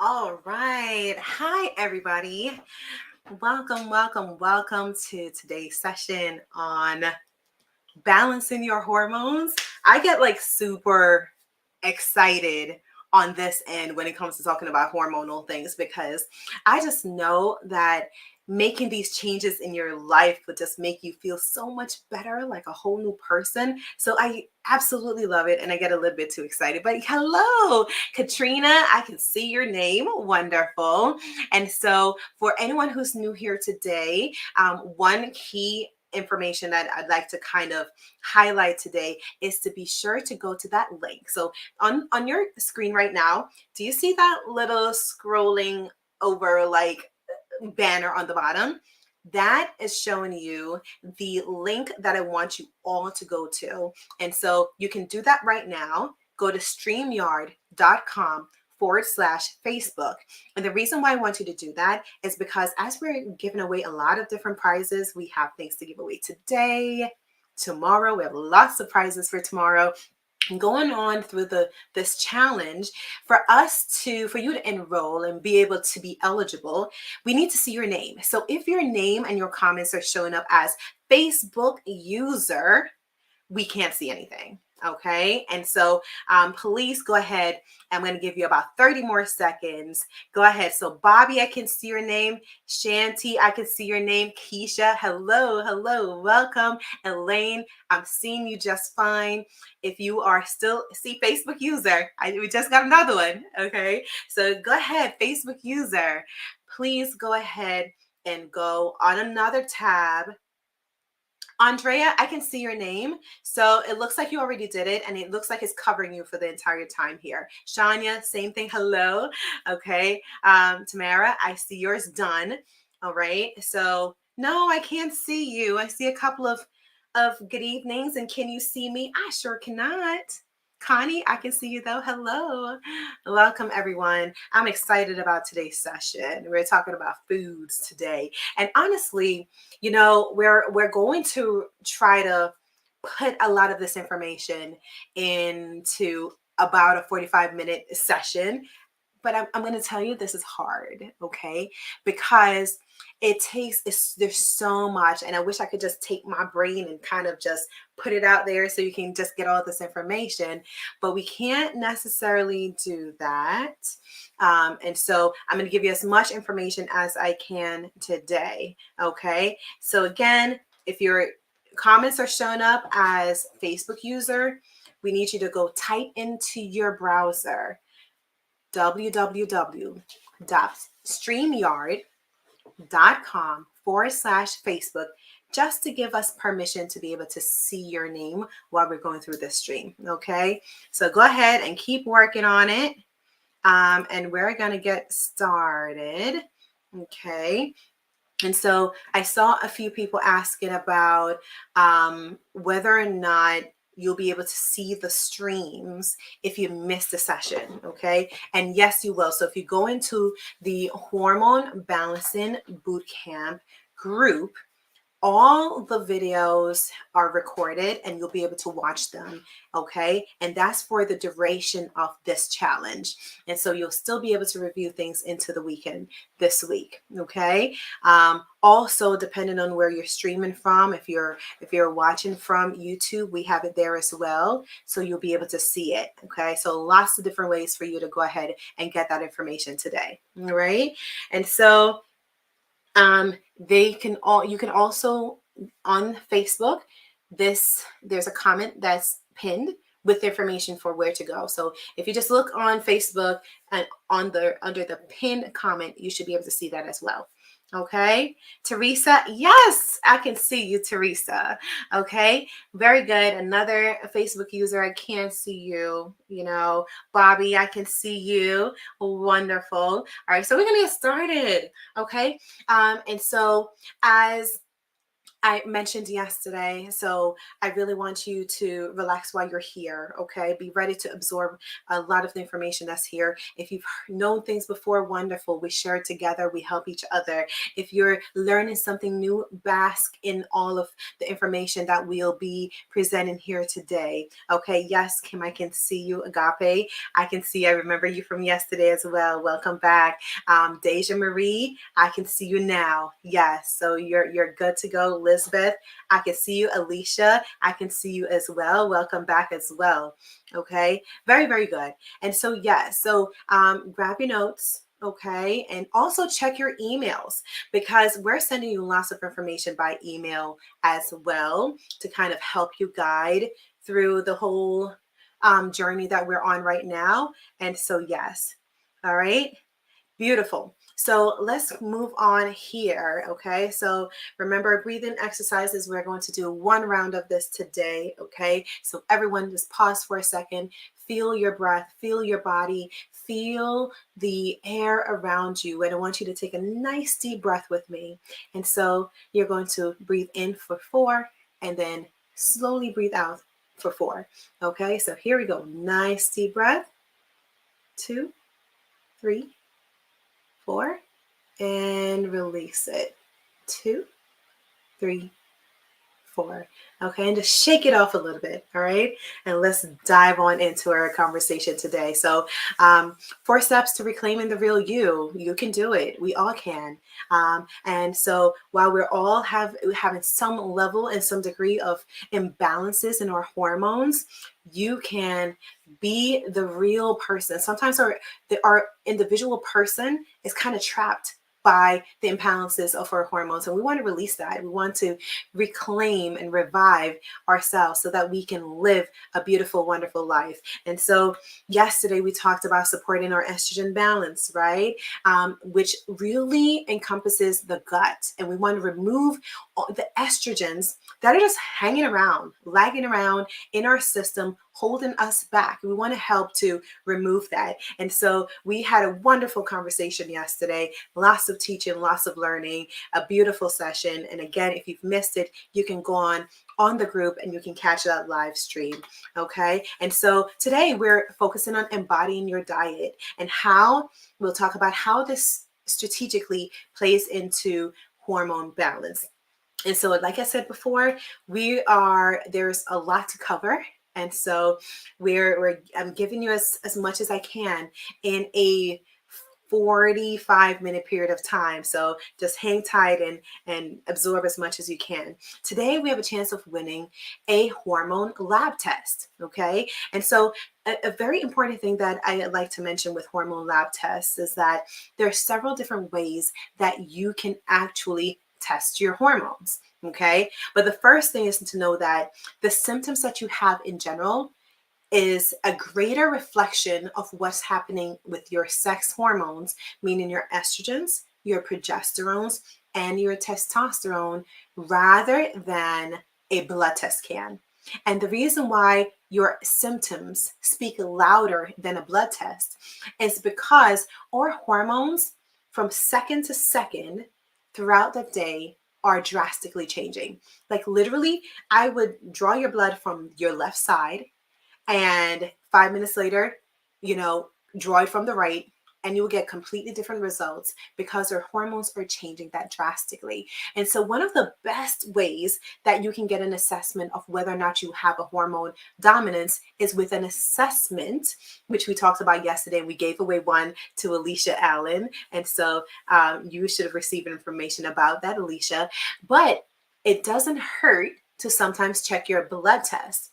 All right. Hi, everybody. Welcome to today's session on balancing your hormones. I get like super excited on this end when it comes to talking about hormonal things because I just know that making these changes in your life would just make you feel so much better, like a whole new person. So I absolutely love it, and I get a little bit too excited. But hello, Katrina, I can see your name. Wonderful. And so for anyone who's new here today, one key information that I'd like to kind of highlight today is to be sure to go to that link. So on your screen right now, do you see that little scrolling over like banner on the bottom? That is showing you the link that I want you all to go to. And so you can do that right now. Go to streamyard.com/Facebook. And the reason why I want you to do that is because as we're giving away a lot of different prizes, we have things to give away today, tomorrow. We have lots of prizes for tomorrow. Going on through this challenge, for you to enroll and be able to be eligible, we need to see your name. So if your name and your comments are showing up as Facebook user, we can't see anything. Okay. And so please go ahead. I'm going to give you about 30 more seconds. Go ahead. So Bobby, I can see your name. Shanti, I can see your name. Keisha, hello. Welcome. Elaine, I'm seeing you just fine. If you are still, see, Facebook user, we just got another one. Okay. So go ahead, Facebook user, please go ahead and go on another tab. Andrea, I can see your name. So it looks like you already did it, and it looks like it's covering you for the entire time here. Shania, same thing. Hello. Okay. Tamara, I see yours done. All right. So no, I can't see you. I see a couple of good evenings. And can you see me? I sure cannot. Connie, I can see you though. Hello. Welcome, everyone. I'm excited about today's session. We're talking about foods today. And honestly, we're going to try to put a lot of this information into about a 45-minute session. But I'm going to tell you, this is hard, okay? Because there's so much, and I wish I could just take my brain and kind of just put it out there so you can just get all this information, but we can't necessarily do that. And so I'm going to give you as much information as I can today, okay? So again, if you're comments are showing up as Facebook user, we need you to go type into your browser www.streamyard.com/Facebook, just to give us permission to be able to see your name while we're going through this stream. Okay, so go ahead and keep working on it. And we're going to get started. Okay. And so I saw a few people asking about whether or not you'll be able to see the streams if you missed a session, okay? And yes, you will. So if you go into the Hormone Balancing Bootcamp group, all the videos are recorded and you'll be able to watch them, okay? And that's for the duration of this challenge. And so you'll still be able to review things into the weekend this week, okay? Also, depending on where you're streaming from, if you're watching from YouTube, we have it there as well. So you'll be able to see it, okay? So lots of different ways for you to go ahead and get that information today, all right? And so you can also on Facebook, there's a comment that's pinned with information for where to go. So if you just look on Facebook and under the pinned comment, you should be able to see that as well. Okay, Teresa, yes, I can see you, Teresa. Okay, very good. Another Facebook user, I can't see you. Bobby, I can see you. Wonderful. All right, so we're gonna get started. Okay, and so as I mentioned yesterday, so I really want you to relax while you're here, okay? Be ready to absorb a lot of the information that's here. If you've known things before, wonderful. We share it together. We help each other. If you're learning something new, bask in all of the information that we'll be presenting here today, okay? Yes, Kim, I can see you. Agape, I can see. I remember you from yesterday as well. Welcome back. Deja Marie, I can see you now. Yes, so you're good to go. Elizabeth, I can see you. Alicia, I can see you as well. Welcome back as well. Okay, very, very good. And so, yes, so grab your notes, okay, and also check your emails, because we're sending you lots of information by email as well to kind of help you guide through the whole journey that we're on right now. And so, yes, all right. Beautiful. So let's move on here. Okay. So remember, breathing exercises. We're going to do one round of this today. Okay. So everyone just pause for a second. Feel your breath, feel your body, feel the air around you. And I want you to take a nice deep breath with me. And so you're going to breathe in for 4 and then slowly breathe out for 4. Okay. So here we go. Nice deep breath. 2, 3, 4, and release it. 2, 3, 4. Okay, and just shake it off a little bit. All right, and let's dive on into our conversation today. So 4 steps to reclaiming the real you. You can do it. We all can. And so while we're all having some level and some degree of imbalances in our hormones, you can be the real person. Sometimes our individual person is kind of trapped by the imbalances of our hormones, and we want to release that. We want to reclaim and revive ourselves so that we can live a beautiful, wonderful life. And so yesterday we talked about supporting our estrogen balance, right? Which really encompasses the gut, and we want to remove all the estrogens that are just hanging around, lagging around in our system, holding us back. We want to help to remove that. And so we had a wonderful conversation yesterday, lots of teaching, lots of learning, a beautiful session. And again, if you've missed it, you can go on the group and you can catch that live stream. Okay. And so today we're focusing on embodying your diet and how we'll talk about how this strategically plays into hormone balance. And so, like I said before, there's a lot to cover. And so I'm giving you as much as I can in a 45-minute period of time. So just hang tight and absorb as much as you can. Today, we have a chance of winning a hormone lab test. Okay. And so a very important thing that I like to mention with hormone lab tests is that there are several different ways that you can actually test your hormones. Okay. But the first thing is to know that the symptoms that you have in general is a greater reflection of what's happening with your sex hormones, meaning your estrogens, your progesterones, and your testosterone, rather than a blood test can. And the reason why your symptoms speak louder than a blood test is because our hormones from second to second throughout the day are drastically changing. Like literally, I would draw your blood from your left side and 5 minutes later, draw it from the right, and you will get completely different results because your hormones are changing that drastically. And so one of the best ways that you can get an assessment of whether or not you have a hormone dominance is with an assessment, which we talked about yesterday. We gave away one to Alicia Allen. And so you should have received information about that, Alicia. But it doesn't hurt to sometimes check your blood test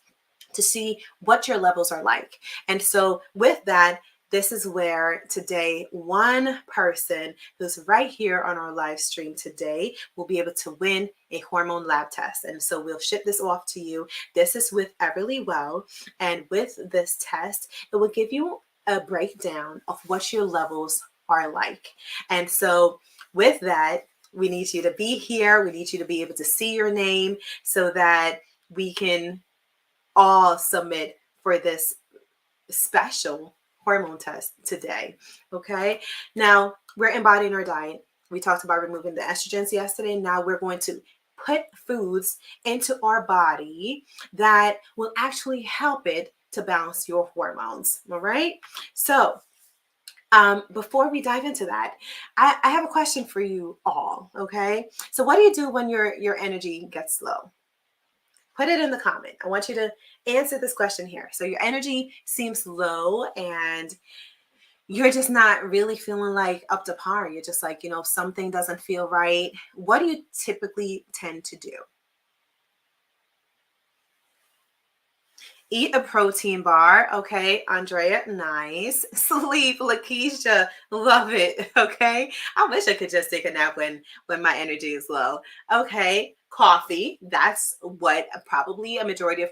to see what your levels are like. And so with that, this is where today one person who's right here on our live stream today will be able to win a hormone lab test. And so we'll ship this off to you. This is with Everly Well. And with this test, it will give you a breakdown of what your levels are like. And so with that, we need you to be here. We need you to be able to see your name so that we can all submit for this special hormone test today. Okay. Now we're embodying our diet. We talked about removing the estrogens yesterday. Now we're going to put foods into our body that will actually help it to balance your hormones. All right. So before we dive into that, I have a question for you all. Okay. So what do you do when your energy gets low? Put it in the comment. I want you to answer this question here. So your energy seems low and you're just not really feeling like up to par. You're just like, something doesn't feel right. What do you typically tend to do? Eat a protein bar. Okay. Andrea, nice. Sleep. Lakeisha, love it. Okay. I wish I could just take a nap when my energy is low. Okay. Coffee. That's what probably a majority of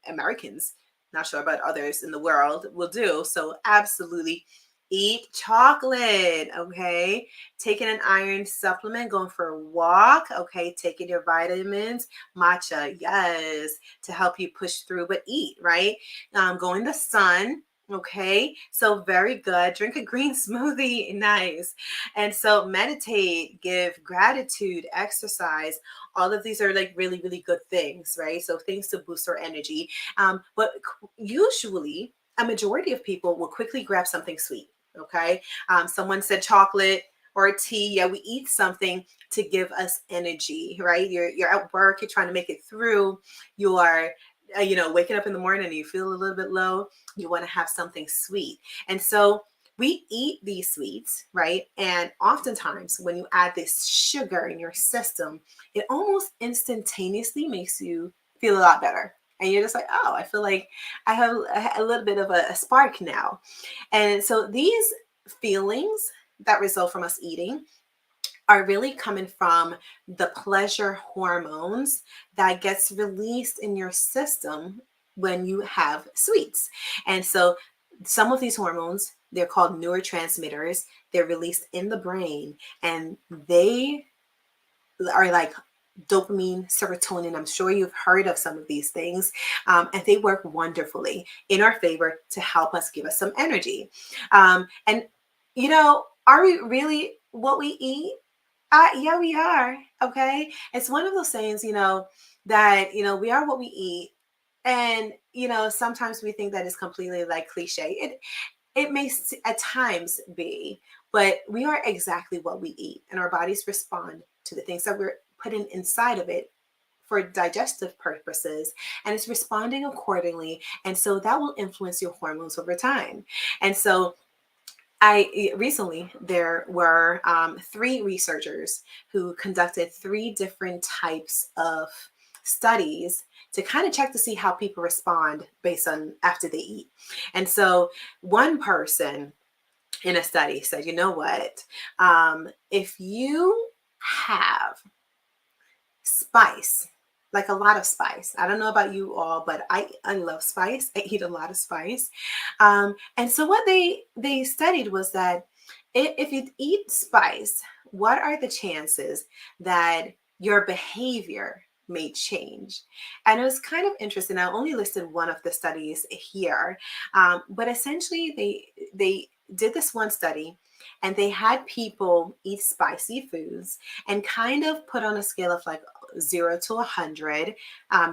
Americans, not sure about others in the world, will do. So absolutely eat chocolate. Okay. Taking an iron supplement, going for a walk. Okay. Taking your vitamins, matcha. Yes, to help you push through, but eat, right? Go in the sun. Okay. So very good. Drink a green smoothie. Nice. And so meditate, give gratitude, exercise. All of these are like really, really good things, right? So things to boost our energy. But usually a majority of people will quickly grab something sweet. Okay. Someone said chocolate or tea. Yeah, we eat something to give us energy, right? You're at work, you're trying to make it through. You are, waking up in the morning and you feel a little bit low. You want to have something sweet. And so we eat these sweets, right? And oftentimes when you add this sugar in your system, it almost instantaneously makes you feel a lot better. And you're just like, oh, I feel like I have a little bit of a spark now. And so these feelings that result from us eating are really coming from the pleasure hormones that gets released in your system when you have sweets. And so some of these hormones, they're called neurotransmitters. They're released in the brain and they are like dopamine, serotonin. I'm sure you've heard of some of these things, and they work wonderfully in our favor to help us give us some energy. And are we really what we eat? Yeah, we are. Okay, it's one of those sayings, that we are what we eat, and sometimes we think that is completely like cliche. It may at times be, but we are exactly what we eat, and our bodies respond to the things that we're putting inside of it for digestive purposes, and it's responding accordingly. And so that will influence your hormones over time. And so recently there were 3 researchers who conducted 3 different types of studies to kind of check to see how people respond based on after they eat. And so one person in a study said, you know what, if you have spice, like a lot of spice. I don't know about you all, but I love spice. I eat a lot of spice. And so what they studied was that if you eat spice, what are the chances that your behavior may change? And it was kind of interesting. I only listed one of the studies here, but essentially they did this one study and they had people eat spicy foods and kind of put on a scale of like 0 to 100,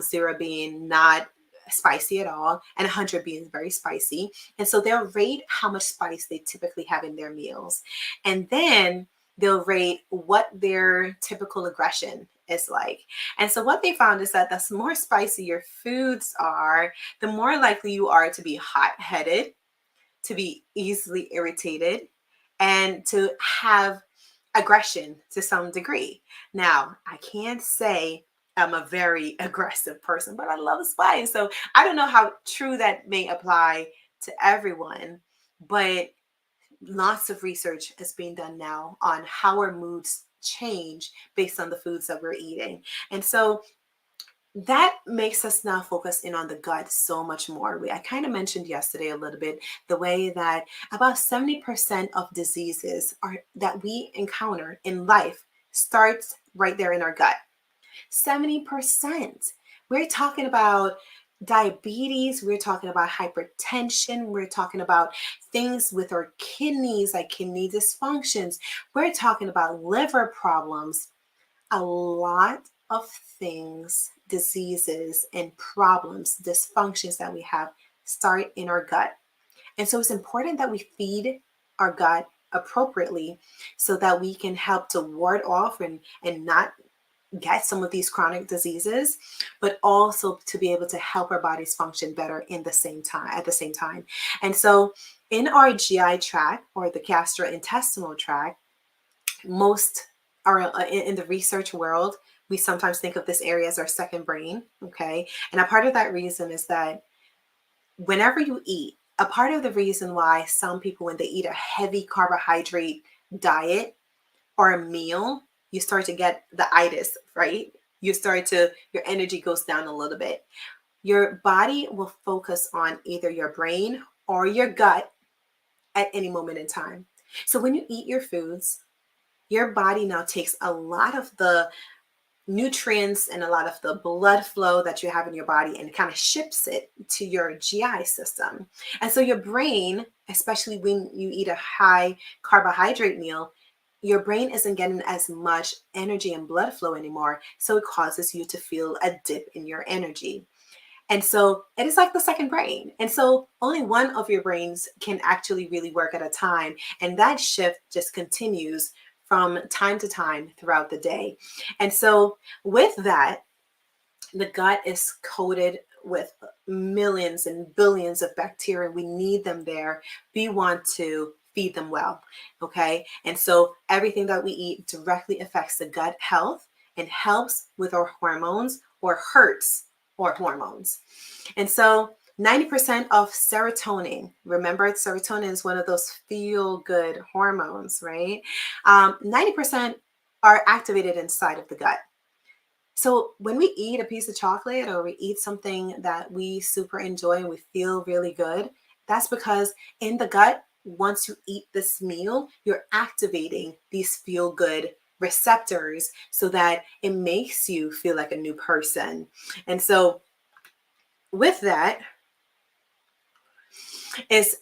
0 being not spicy at all and 100 being very spicy. And so they'll rate how much spice they typically have in their meals, and then they'll rate what their typical aggression is like. And so what they found is that the more spicy your foods are, the more likely you are to be hot-headed, to be easily irritated, and to have aggression to some degree. Now, I can't say I'm a very aggressive person, but I love spice. So I don't know how true that may apply to everyone, but lots of research is being done now on how our moods change based on the foods that we're eating. And so that makes us now focus in on the gut so much more. I kind of mentioned yesterday a little bit the way that about 70% of diseases that we encounter in life starts right there in our gut. 70%. We're talking about diabetes, we're talking about hypertension, we're talking about things with our kidneys like kidney dysfunctions, we're talking about liver problems. A lot of things, diseases and problems, dysfunctions that we have start in our gut. And so it's important that we feed our gut appropriately so that we can help to ward off and not get some of these chronic diseases, but also to be able to help our bodies function better at the same time. And so in our GI tract, or the gastrointestinal tract, most are in the research world, we sometimes think of this area as our second brain. Okay. And a part of that reason is that whenever you eat, a part of the reason why some people, when they eat a heavy carbohydrate diet or a meal, you start to get the itis, right? Your energy goes down a little bit. Your body will focus on either your brain or your gut at any moment in time. So when you eat your foods, your body now takes a lot of the nutrients and a lot of the blood flow that you have in your body and kind of ships it to your GI system. And so your brain, especially when you eat a high carbohydrate meal, your brain isn't getting as much energy and blood flow anymore. So it causes you to feel a dip in your energy. And so it is like the second brain. And so only one of your brains can actually really work at a time. And that shift just continues from time to time throughout the day. And so with that, the gut is coated with millions and billions of bacteria. We need them there. We want to feed them well. Okay. And so everything that we eat directly affects the gut health and helps with our hormones, or hurts our hormones. And so 90% of serotonin, remember serotonin is one of those feel good hormones, right? 90% are activated inside of the gut. So when we eat a piece of chocolate or we eat something that we super enjoy and we feel really good, that's because in the gut, once you eat this meal, you're activating these feel good receptors so that it makes you feel like a new person. And so with that, it's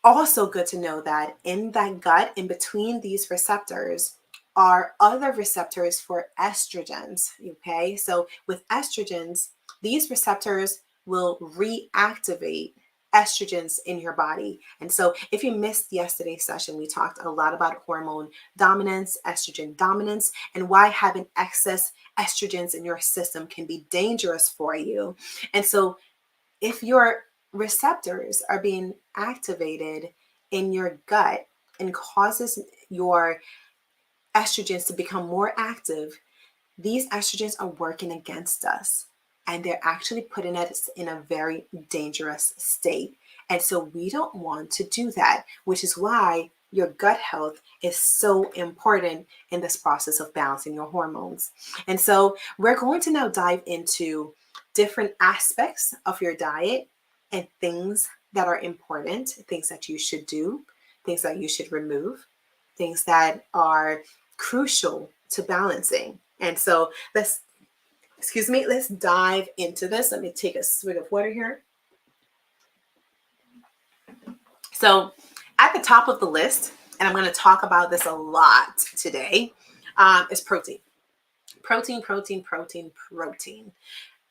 also good to know that in that gut, in between these receptors, are other receptors for estrogens. Okay, so with estrogens, these receptors will reactivate estrogens in your body. And so if you missed yesterday's session, we talked a lot about hormone dominance, estrogen dominance, and why having excess estrogens in your system can be dangerous for you. And so if your receptors are being activated in your gut and causes your estrogens to become more active, these estrogens are working against us and they're actually putting us in a very dangerous state. And so we don't want to do that, which is why your gut health is so important in this process of balancing your hormones. And so we're going to now dive into different aspects of your diet and things that are important, things that you should do, things that you should remove, things that are crucial to balancing. And so let's dive into this. Let me take a swig of water here. So at the top of the list, and I'm going to talk about this a lot today, is protein. Protein.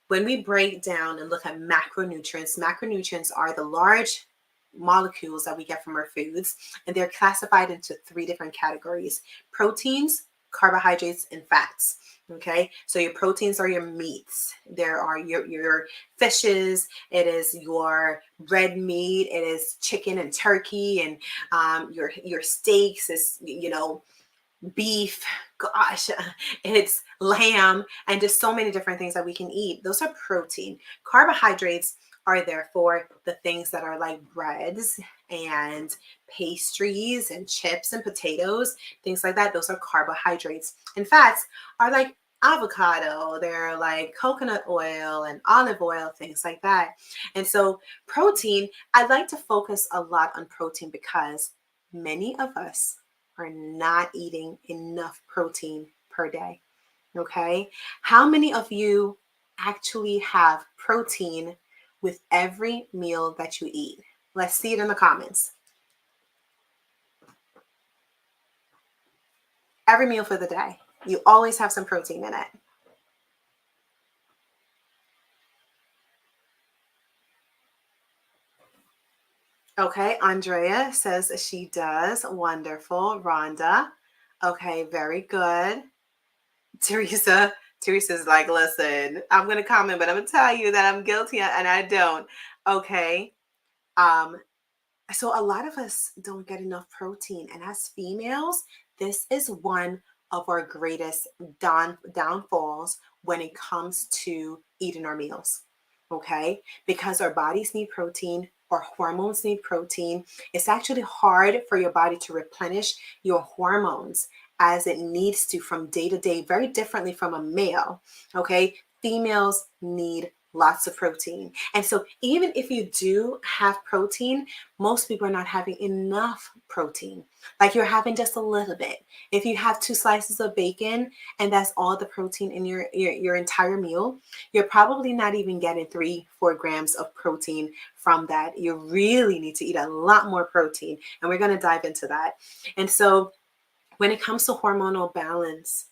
When we break down and look at macronutrients are the large molecules that we get from our foods, and they're classified into 3 different categories: proteins, carbohydrates, and fats. Okay, so your proteins are your meats. There are your fishes. It is your red meat. It is chicken and turkey, and your steaks is beef, gosh, it's lamb, and just so many different things that we can eat. Those are protein. Carbohydrates are therefore the things that are like breads and pastries and chips and potatoes, things like that. Those are carbohydrates. And fats are like avocado, they're like coconut oil and olive oil, things like that. And so protein, I like to focus a lot on protein because many of us are not eating enough protein per day. Okay. How many of you actually have protein with every meal that you eat? Let's see it in the comments. Every meal for the day. You always have some protein in it. Okay, Andrea says she does. Wonderful. Rhonda. Okay, very good. Teresa's like, listen, I'm going to comment, but I'm going to tell you that I'm guilty and I don't. Okay. So a lot of us don't get enough protein. And as females, this is one of our greatest downfalls when it comes to eating our meals. Okay. Because our bodies need protein. Our hormones need protein. It's actually hard for your body to replenish your hormones as it needs to from day to day, very differently from a male. Okay. Females need lots of protein. And so even if you do have protein, most people are not having enough protein. Like you're having just a little bit. If you have 2 slices of bacon and that's all the protein in your entire meal, you're probably not even getting 3-4 grams of protein from that. You really need to eat a lot more protein. And we're going to dive into that. And so when it comes to hormonal balance,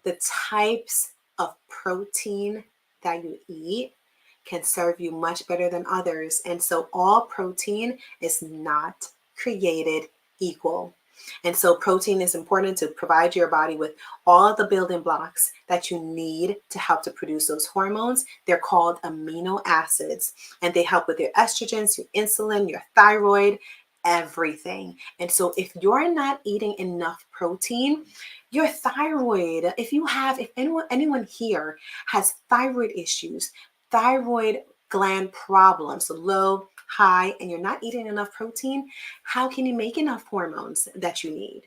the types of protein that you eat can serve you much better than others. And so all protein is not created equal. And so protein is important to provide your body with all the building blocks that you need to help to produce those hormones. They're called amino acids, and they help with your estrogens, your insulin, your thyroid, everything. And so if you're not eating enough protein, your thyroid, if anyone here has thyroid issues, thyroid gland problems, low, high, and you're not eating enough protein, how can you make enough hormones that you need?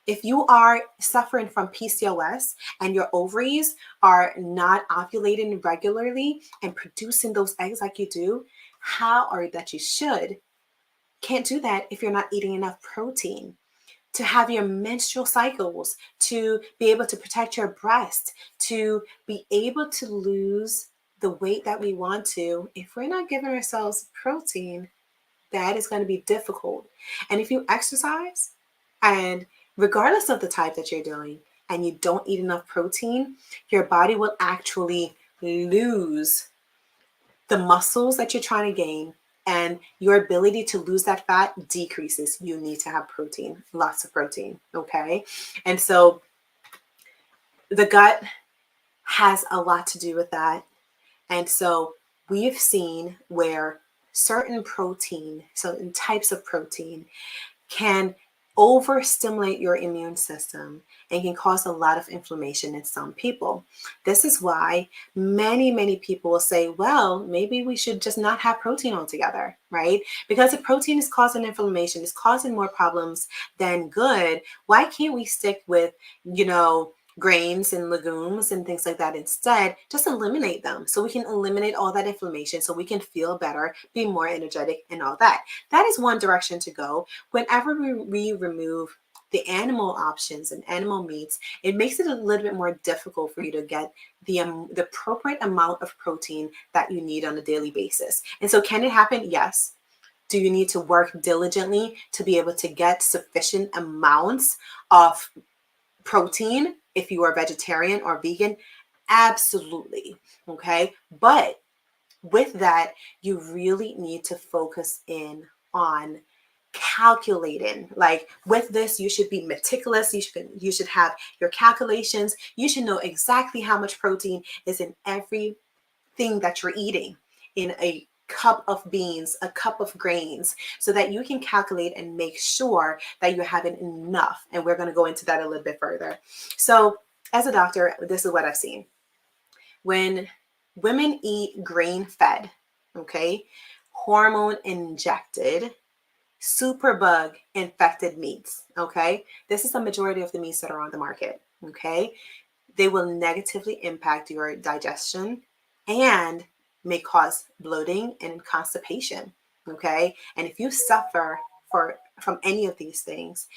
If you are suffering from PCOS and your ovaries are not ovulating regularly and producing those eggs like you do, or that you should, can't do that if you're not eating enough protein. To have your menstrual cycles, to be able to protect your breast, to be able to lose the weight that we want to, if we're not giving ourselves protein, that is going to be difficult. And if you exercise, and regardless of the type that you're doing, and you don't eat enough protein, your body will actually lose the muscles that you're trying to gain, and your ability to lose that fat decreases. You need to have protein, lots of protein, okay? And so the gut has a lot to do with that. And so we've seen where certain types of protein can overstimulate your immune system and can cause a lot of inflammation in some people. This is why many people will say, well, maybe we should just not have protein altogether, right? Because if protein is causing inflammation, it's causing more problems than good, why can't we stick with, grains and legumes and things like that instead? Just eliminate them so we can eliminate all that inflammation, so we can feel better, be more energetic and all that. That is one direction to go. Whenever we remove the animal options and animal meats, it makes it a little bit more difficult for you to get the appropriate amount of protein that you need on a daily basis. And so can it happen? Yes. Do you need to work diligently to be able to get sufficient amounts of protein if you are vegetarian or vegan? Absolutely. Okay. But with that, you really need to focus in on calculating. Like with this, you should be meticulous. You should have your calculations. You should know exactly how much protein is in everything that you're eating, in a cup of beans, a cup of grains, so that you can calculate and make sure that you're having enough. And we're going to go into that a little bit further. So as a doctor, this is what I've seen. When women eat grain fed, okay, hormone injected, superbug infected meats, okay, this is the majority of the meats that are on the market, okay, they will negatively impact your digestion and may cause bloating and constipation, okay? And if you suffer from any of these things,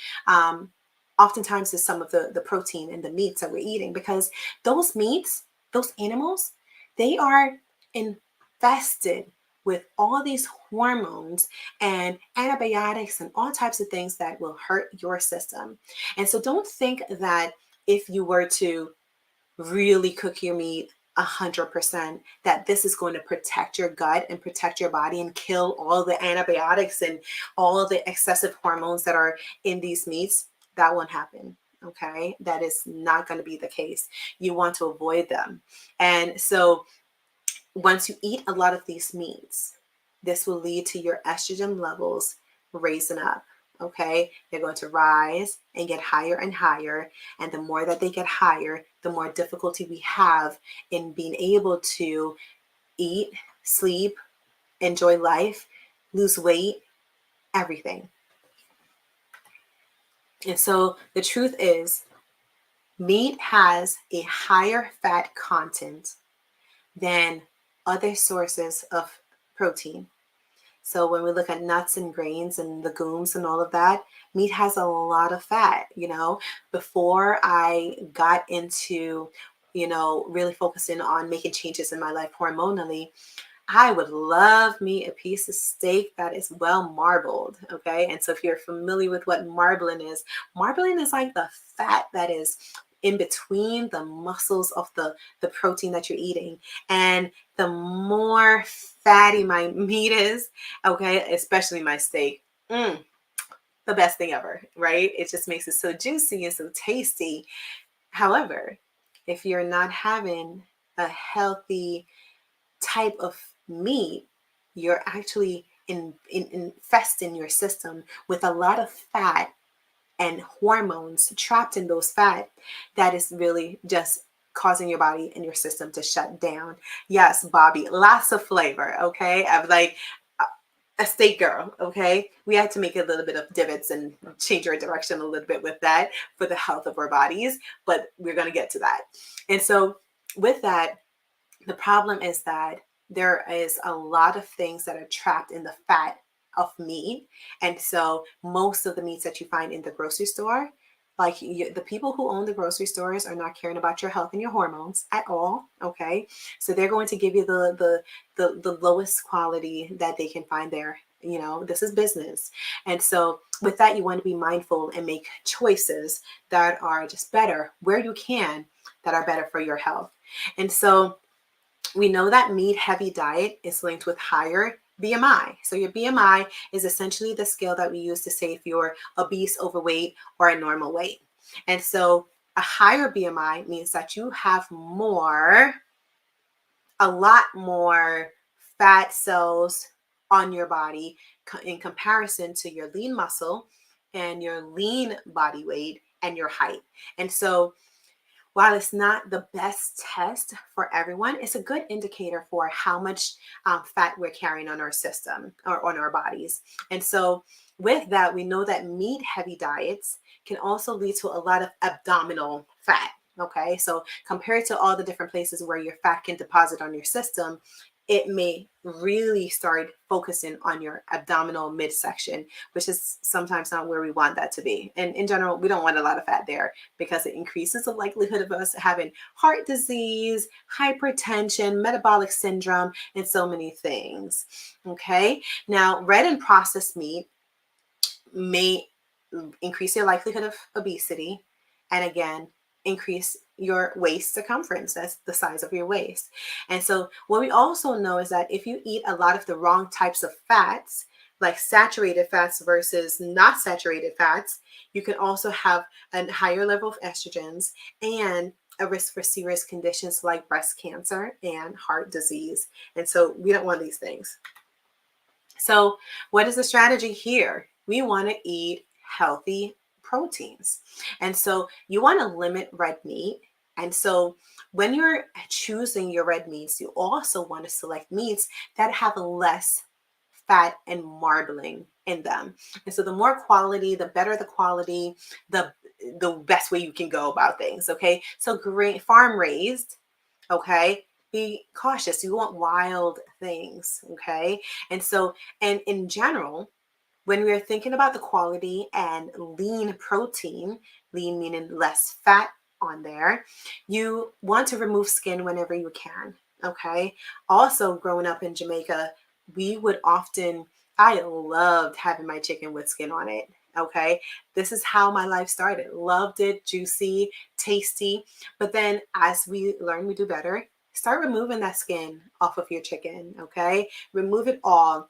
oftentimes it's some of the protein in the meats that we're eating, because those meats, those animals, they are infested with all these hormones and antibiotics and all types of things that will hurt your system. And so don't think that if you were to really cook your meat 100%, that this is going to protect your gut and protect your body and kill all the antibiotics and all the excessive hormones that are in these meats. That won't happen. Okay, that is not going to be the case. You want to avoid them. And so once you eat a lot of these meats, this will lead to your estrogen levels raising up. Okay, they're going to rise and get higher and higher. And the more that they get higher, the more difficulty we have in being able to eat, sleep, enjoy life, lose weight, everything. And so the truth is, meat has a higher fat content than other sources of protein. So when we look at nuts and grains and legumes and all of that, meat has a lot of fat. Before I got into, really focusing on making changes in my life hormonally, I would love me a piece of steak that is well marbled. Okay. And so if you're familiar with what marbling is like the fat that is in between the muscles of the protein that you're eating. And the more fatty my meat is, okay, especially my steak, the best thing ever, right? It just makes it so juicy and so tasty. However, if you're not having a healthy type of meat, you're actually infesting your system with a lot of fat and hormones trapped in those fat that is really just causing your body and your system to shut down. Yes, Bobby, lots of flavor. Okay, I'm like a steak girl. Okay, we had to make a little bit of divots and change our direction a little bit with that for the health of our bodies, but we're going to get to that. And so with that, the problem is that there is a lot of things that are trapped in the fat of meat. And so most of the meats that you find in the grocery store, like the people who own the grocery stores are not caring about your health and your hormones at all. Okay. So they're going to give you the lowest quality that they can find there. This is business. And so with that, you want to be mindful and make choices that are just better where you can, that are better for your health. And so we know that meat heavy diet is linked with higher BMI. So your BMI is essentially the scale that we use to say if you're obese, overweight, or a normal weight. And so a higher BMI means that you have a lot more fat cells on your body in comparison to your lean muscle and your lean body weight and your height. And so while it's not the best test for everyone, it's a good indicator for how much fat we're carrying on our system or on our bodies. And so with that, we know that meat heavy diets can also lead to a lot of abdominal fat. Okay, so compared to all the different places where your fat can deposit on your system, it may really start focusing on your abdominal midsection, which is sometimes not where we want that to be. And in general, we don't want a lot of fat there because it increases the likelihood of us having heart disease, hypertension, metabolic syndrome, and so many things. Okay, now red and processed meat may increase your likelihood of obesity, and again, increase your waist circumference. That's the size of your waist. And so what we also know is that if you eat a lot of the wrong types of fats, like saturated fats versus not saturated fats, you can also have a higher level of estrogens and a risk for serious conditions like breast cancer and heart disease. And so we don't want these things. So what is the strategy here? We want to eat healthy proteins. And so you want to limit red meat. And so when you're choosing your red meats, you also want to select meats that have less fat and marbling in them. And so the more quality, the better the quality, the best way you can go about things. Okay. So great farm raised, okay, be cautious. You want wild things, okay? And so, and in general, when we're thinking about the quality and lean protein, lean meaning less fat on there, you want to remove skin whenever you can, okay? Also, growing up in Jamaica, we would often, I loved having my chicken with skin on it. Okay, this is how my life started. Loved it, juicy, tasty. But then as we learn, we do better. Start removing that skin off of your chicken. Okay, remove it all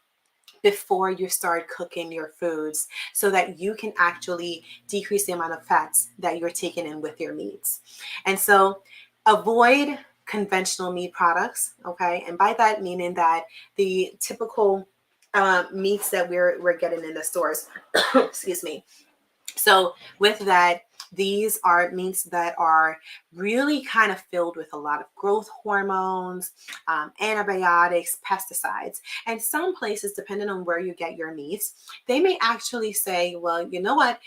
before you start cooking your foods so that you can actually decrease the amount of fats that you're taking in with your meats. And so avoid conventional meat products, okay? And by that meaning that the typical meats that we're getting in the stores, excuse me. So with that, these are meats that are really kind of filled with a lot of growth hormones, antibiotics, pesticides. And some places, depending on where you get your meats, they may actually say, well, you know what?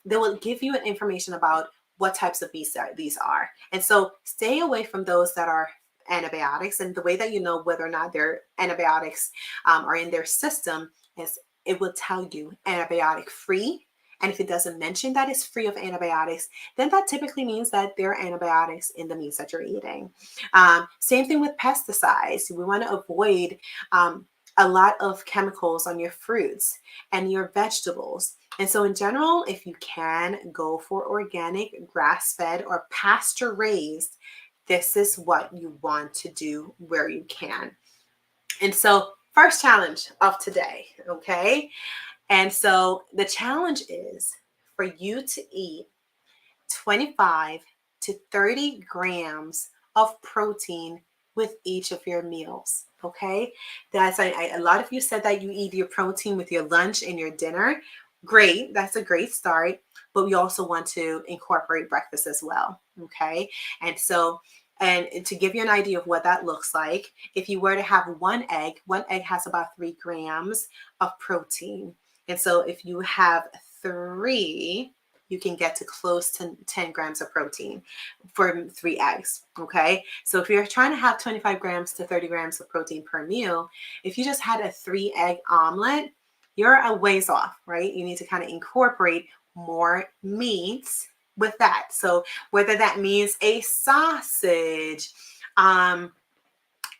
They will give you an information about what types of meats these are. And so stay away from those that are antibiotics. And the way that you know whether or not their antibiotics are in their system is it will tell you antibiotic free. And if it doesn't mention that it's free of antibiotics, then that typically means that there are antibiotics in the meats that you're eating. Same thing with pesticides. We want to avoid a lot of chemicals on your fruits and your vegetables. And so in general, if you can, go for organic, grass-fed, or pasture-raised. This is what you want to do where you can. And so first challenge of today, okay? And so the challenge is for you to eat 25 to 30 grams of protein with each of your meals. Okay, that's a lot of you said that you eat your protein with your lunch and your dinner. Great, that's a great start, but we also want to incorporate breakfast as well. Okay, and so and to give you an idea of what that looks like, if you were to have one egg has about 3 grams of protein. And so if you have 3, you can get to close to 10 grams of protein for 3 eggs, okay? So if you're trying to have 25 grams to 30 grams of protein per meal, if you just had a 3-egg omelet, you're a ways off, right? You need to kind of incorporate more meats with that. So whether that means a sausage,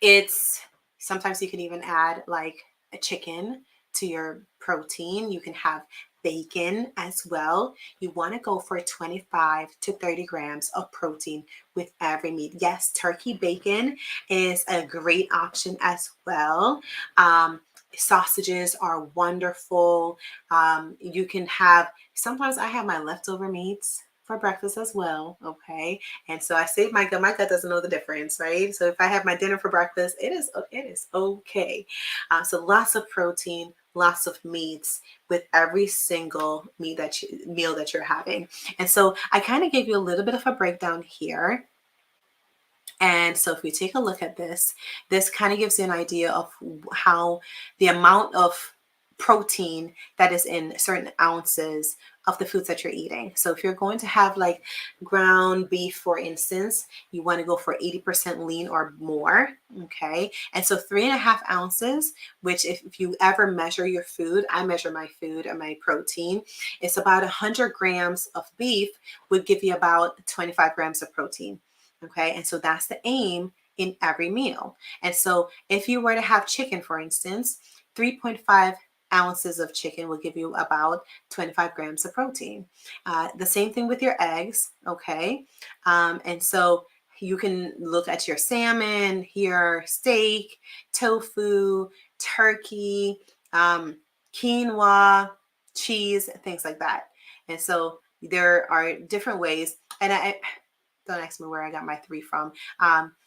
it's sometimes you can even add like a chicken to your protein. You can have bacon as well. You want to go for 25 to 30 grams of protein with every meat. Yes, turkey bacon is a great option as well. Sausages are wonderful. You can have, sometimes I have my leftover meats for breakfast as well, okay? And so I say my gut. My gut doesn't know the difference, right? So if I have my dinner for breakfast, it is okay. So lots of protein, lots of meats with every single meal that you're having. And so I kind of gave you a little bit of a breakdown here. And so if we take a look at this kind of gives you an idea of how the amount of protein that is in certain ounces of the foods that you're eating. So if you're going to have like ground beef, for instance, you want to go for 80% lean or more. Okay. And so 3.5 ounces, which if you ever measure your food, I measure my food and my protein, it's about 100 grams of beef would give you about 25 grams of protein. Okay, and so that's the aim in every meal. And so if you were to have chicken, for instance, 3.5 ounces of chicken will give you about 25 grams of protein. The same thing with your eggs, okay? And so you can look at your salmon, your steak, tofu, turkey, quinoa, cheese, things like that. And so there are different ways. And don't ask me where I got my 3 from.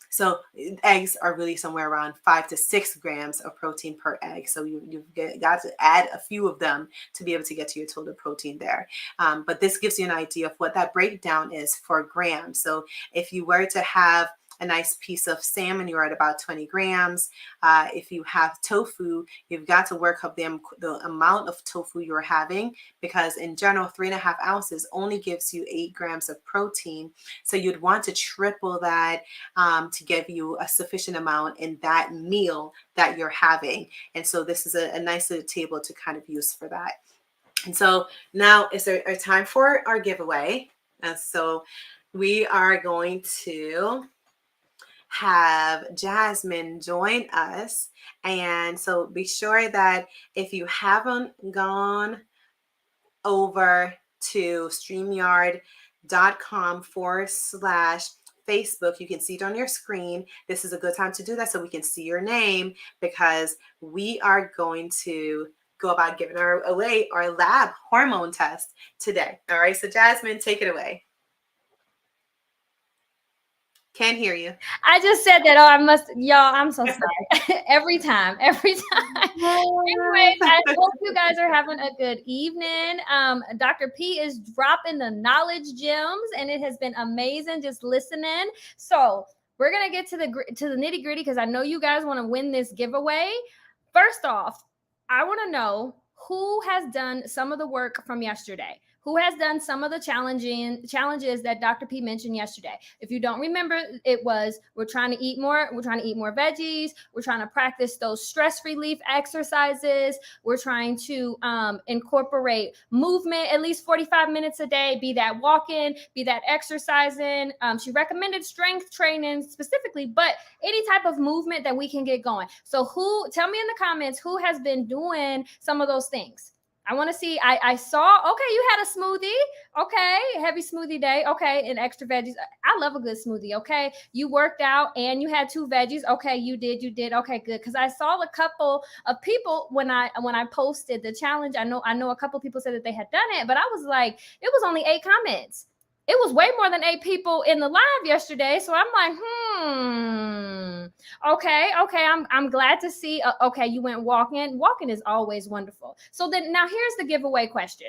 So eggs are really somewhere around 5 to 6 grams of protein per egg. So you've got to add a few of them to be able to get to your total protein there. But this gives you an idea of what that breakdown is for grams. So if you were to have a nice piece of salmon, you're at about 20 grams. If you have tofu, you've got to work up the amount of tofu you're having, because in general, 3.5 ounces only gives you 8 grams of protein. So you'd want to triple that to give you a sufficient amount in that meal that you're having. And so this is a nice little table to kind of use for that. And so now is there a time for our giveaway. And so we are going to have Jasmine join us. And so be sure that if you haven't gone over to StreamYard.com/Facebook, you can see it on your screen. This is a good time to do that so we can see your name, because we are going to go about giving away our lab hormone test today. All right, so Jasmine, take it away. Can't hear you. I just said that. Oh, y'all, I'm so sorry. every time. Anyways, I hope you guys are having a good evening. Dr. P is dropping the knowledge gems, and it has been amazing just listening. So we're gonna get to the nitty gritty, because I know you guys want to win this giveaway. First off, I want to know who has done some of the work from yesterday. Who has done some of the challenges that Dr. P mentioned yesterday? If you don't remember, it was we're trying to eat more veggies, we're trying to practice those stress relief exercises, we're trying to incorporate movement at least 45 minutes a day, be that walking, be that exercising. She recommended strength training specifically, but any type of movement that we can get going. So tell me in the comments who has been doing some of those things. I want to see. I saw, okay, you had a smoothie. Okay, heavy smoothie day. Okay, and extra veggies. I love a good smoothie. Okay, you worked out and you had 2 veggies. Okay, you did. Okay, good. Because I saw a couple of people when I posted the challenge. I know a couple of people said that they had done it, but I was like, it was only 8 comments. It was way more than 8 people in the live yesterday. So I'm like, okay. I'm glad to see. Okay, you went walking. Walking is always wonderful. So then now here's the giveaway question.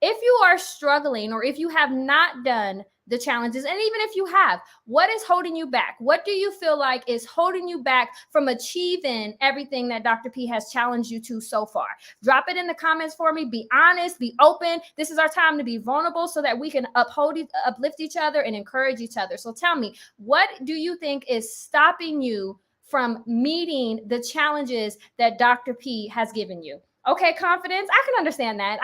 If you are struggling, or if you have not done the challenges, and even if you have, what is holding you back? What do you feel like is holding you back from achieving everything that Dr. P has challenged you to so far? Drop it in the comments for me. Be honest, be open. This is our time to be vulnerable so that we can uplift each other and encourage each other. So tell me, what do you think is stopping you from meeting the challenges that Dr. P has given you? Okay, confidence. I can understand that,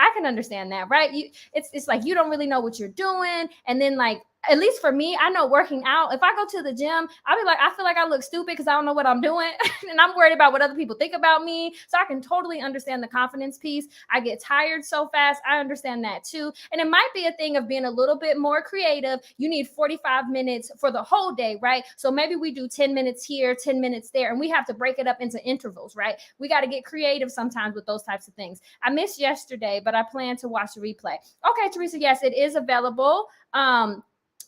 right? It's like you don't really know what you're doing, and then like at least for me, I know working out, if I go to the gym, I'll be like, I feel like I look stupid because I don't know what I'm doing. And I'm worried about what other people think about me. So I can totally understand the confidence piece. I get tired so fast. I understand that too. And it might be a thing of being a little bit more creative. You need 45 minutes for the whole day, right? So maybe we do 10 minutes here, 10 minutes there, and we have to break it up into intervals, right? We got to get creative sometimes with those types of things. I missed yesterday, but I plan to watch the replay. Okay, Teresa, yes, it is available.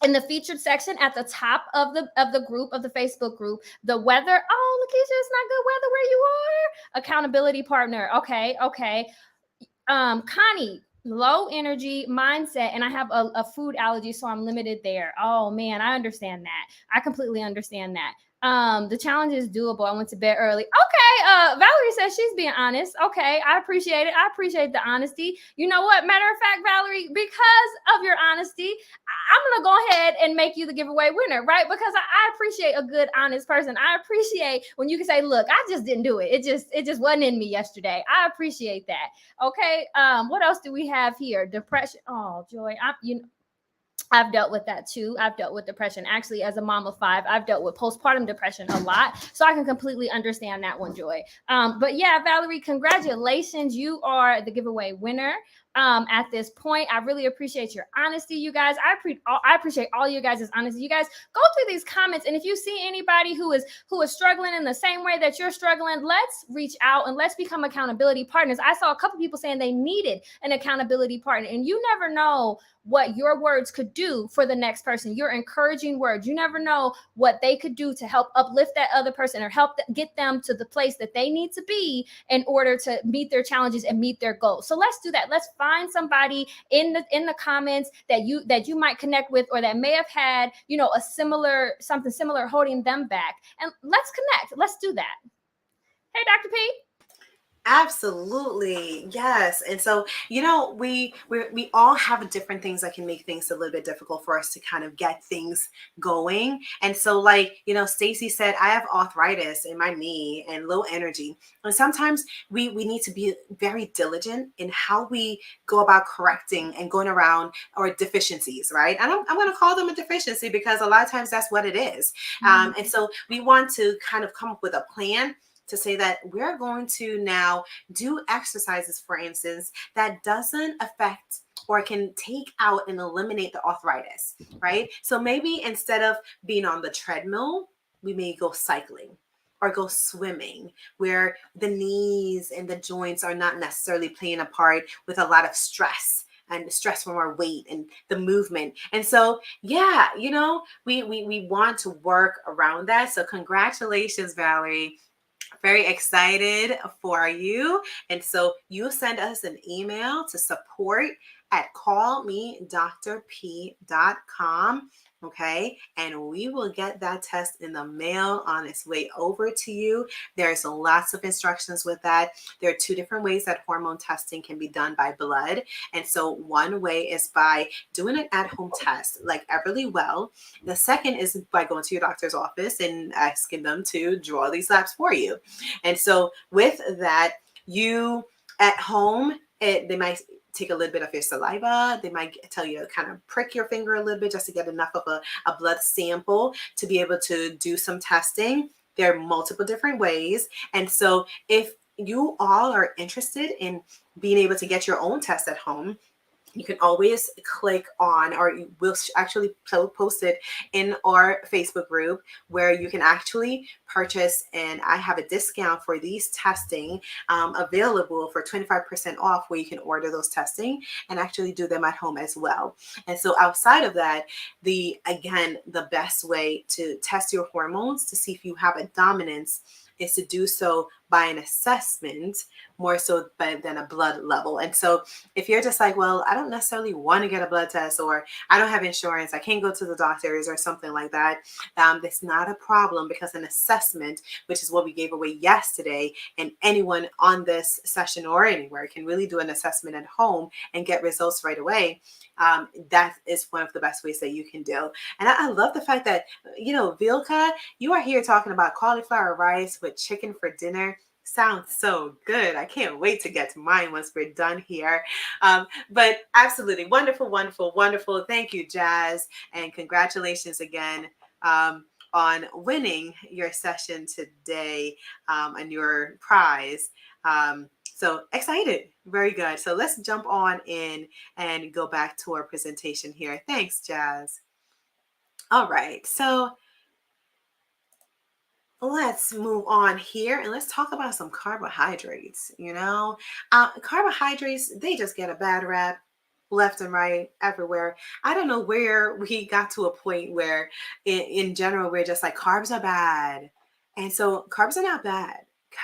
In the featured section at the top of the group, of the Facebook group, the weather. Oh, Lakeisha, it's not good weather where you are. Accountability partner. Okay. Connie, low energy mindset, and I have a food allergy, so I'm limited there. Oh man, I understand that. I completely understand that. The challenge is doable. I went to bed early. Okay, Valerie says she's being honest. Okay, I appreciate it. I appreciate the honesty. You know what? Matter of fact, Valerie, because of your honesty, I'm gonna go ahead and make you the giveaway winner, right? Because I appreciate a good, honest person. I appreciate when you can say, "Look, I just didn't do it. It just wasn't in me yesterday." I appreciate that. Okay. What else do we have here? Depression. Oh, Joy. I've dealt with that too. I've dealt with depression. Actually, as a mom of 5, I've dealt with postpartum depression a lot. So I can completely understand that one, Joy. But yeah, Valerie, congratulations. You are the giveaway winner. At this point, I really appreciate your honesty, you guys. I appreciate all you guys' honesty. You guys go through these comments, and if you see anybody who is struggling in the same way that you're struggling, let's reach out and let's become accountability partners. I saw a couple people saying they needed an accountability partner, and you never know what your words could do for the next person. Your encouraging words, you never know what they could do to help uplift that other person or help get them to the place that they need to be in order to meet their challenges and meet their goals. So let's do that. Let's find somebody in the comments that you might connect with, or that may have had, something similar holding them back, and let's connect. Let's do that. Hey, Dr. P. Absolutely. Yes. And so, we all have different things that can make things a little bit difficult for us to kind of get things going. And so, Stacy said, I have arthritis in my knee and low energy. And sometimes we need to be very diligent in how we go about correcting and going around our deficiencies, right? And I'm going to call them a deficiency because a lot of times that's what it is. And so we want to kind of come up with a plan to say that we're going to now do exercises, for instance, that doesn't affect or can take out and eliminate the arthritis, right? So maybe instead of being on the treadmill, we may go cycling or go swimming, where the knees and the joints are not necessarily playing a part with a lot of stress and the stress from our weight and the movement. And so, yeah, we want to work around that. So congratulations, Valerie. Very excited for you. And so you send us an email to support@callmedrp.com. Okay. And we will get that test in the mail on its way over to you. There's lots of instructions with that. There are 2 different ways that hormone testing can be done by blood. And so one way is by doing an at-home test like Everly Well. The second is by going to your doctor's office and asking them to draw these labs for you. And so with that, you at home, they might take a little bit of your saliva. They might tell you to kind of prick your finger a little bit just to get enough of a blood sample to be able to do some testing. There are multiple different ways. And so if you all are interested in being able to get your own test at home, you can always click on, or we'll actually post it in our Facebook group, where you can actually purchase, and I have a discount for these testing available for 25% off, where you can order those testing and actually do them at home as well. And so outside of that, the best way to test your hormones to see if you have a dominance is to do so by an assessment more so than a blood level. And so if you're just like, well, I don't necessarily want to get a blood test, or I don't have insurance, I can't go to the doctors or something like that, that's not a problem, because an assessment, which is what we gave away yesterday, and anyone on this session or anywhere can really do an assessment at home and get results right away. That is one of the best ways that you can do. And I love the fact that, Vilka, you are here talking about cauliflower rice with chicken for dinner. Sounds so good. I can't wait to get to mine once we're done here. But absolutely wonderful, wonderful, wonderful. Thank you, Jazz. And congratulations again on winning your session today and your prize. So excited. Very good. So let's jump on in and go back to our presentation here. Thanks, Jazz. All right. So let's move on here and let's talk about some carbohydrates. Carbohydrates, they just get a bad rap left and right everywhere. I don't know where we got to a point where in general we're just like carbs are bad. And so carbs are not bad.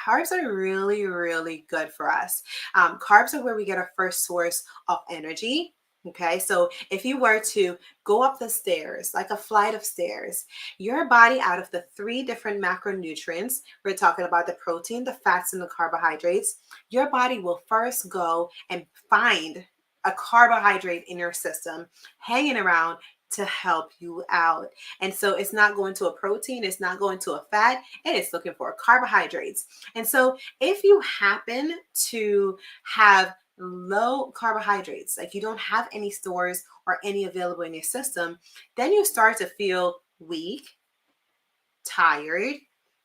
Carbs are really, really good for us. Carbs are where we get our first source of energy. Okay, so if you were to go up the stairs, like a flight of stairs, your body, out of the three different macronutrients, we're talking about the protein, the fats, and the carbohydrates, your body will first go and find a carbohydrate in your system hanging around to help you out. And so it's not going to a protein, it's not going to a fat, it is looking for carbohydrates. And so if you happen to have low carbohydrates, like you don't have any stores or any available in your system, then you start to feel weak, tired,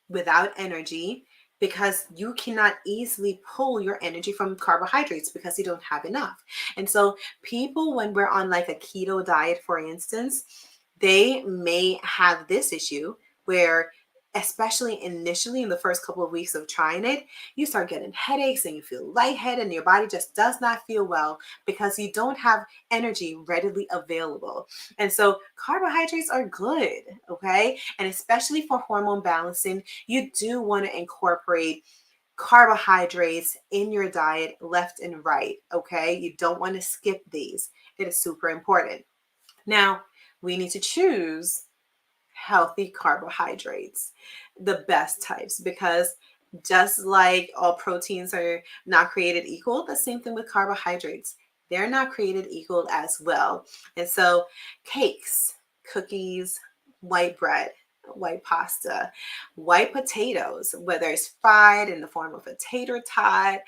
without energy, because you cannot easily pull your energy from carbohydrates because you don't have enough. And so people, when we're on like a keto diet, for instance, they may have this issue where, especially initially in the first couple of weeks of trying it, you start getting headaches and you feel lightheaded and your body just does not feel well because you don't have energy readily available. And so carbohydrates are good, okay? And especially for hormone balancing, you do want to incorporate carbohydrates in your diet left and right, okay? You don't want to skip these. It is super important. Now, we need to choose healthy carbohydrates, the best types, because just like all proteins are not created equal, the same thing with carbohydrates. They're not created equal as well. And so cakes, cookies, white bread, white pasta, white potatoes, whether it's fried in the form of a tater tot,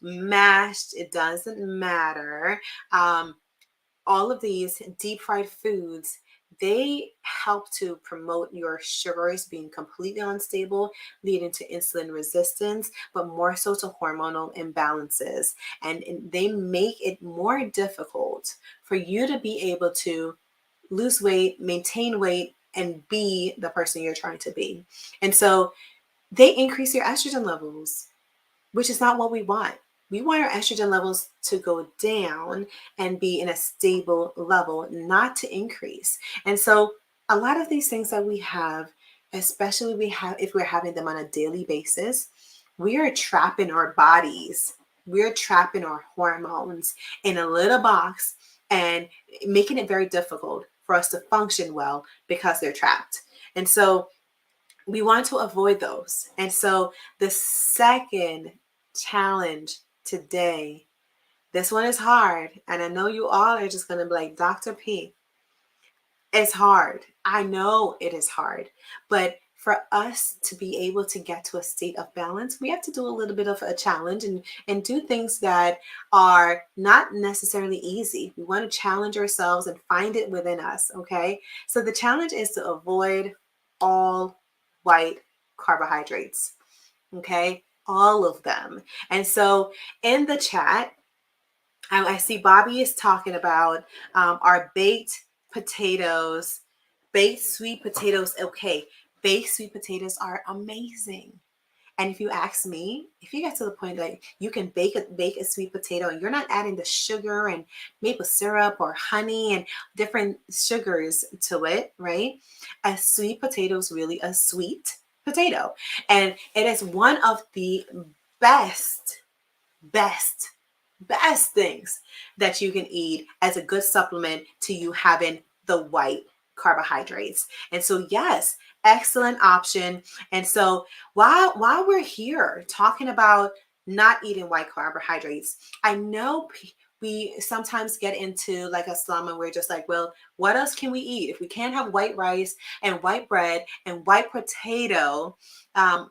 mashed, it doesn't matter. All of these deep fried foods, they help to promote your sugars being completely unstable, leading to insulin resistance, but more so to hormonal imbalances. And they make it more difficult for you to be able to lose weight, maintain weight, and be the person you're trying to be. And so they increase your estrogen levels, which is not what we want. We want our estrogen levels to go down and be in a stable level, not to increase. And so a lot of these things that we have, especially if we're having them on a daily basis, we are trapping our bodies. We're trapping our hormones in a little box and making it very difficult for us to function well because they're trapped. And so we want to avoid those. And so the second challenge today, this one is hard. And I know you all are just going to be like, Dr. P, it's hard. I know it is hard. But for us to be able to get to a state of balance, we have to do a little bit of a challenge and do things that are not necessarily easy. We want to challenge ourselves and find it within us, okay? So the challenge is to avoid all white carbohydrates, okay? All of them. And so in the chat, I see Bobby is talking about our baked potatoes, baked sweet potatoes. Okay, baked sweet potatoes are amazing. And if you ask me, if you get to the point that you can bake a sweet potato and you're not adding the sugar and maple syrup or honey and different sugars to it, right? A sweet potato is really a sweet potato. And it is one of the best, best, best things that you can eat as a good supplement to you having the white carbohydrates. And so, yes, excellent option. And so while we're here talking about not eating white carbohydrates, I know we sometimes get into like a slum and we're just like, well, what else can we eat? If we can't have white rice and white bread and white potato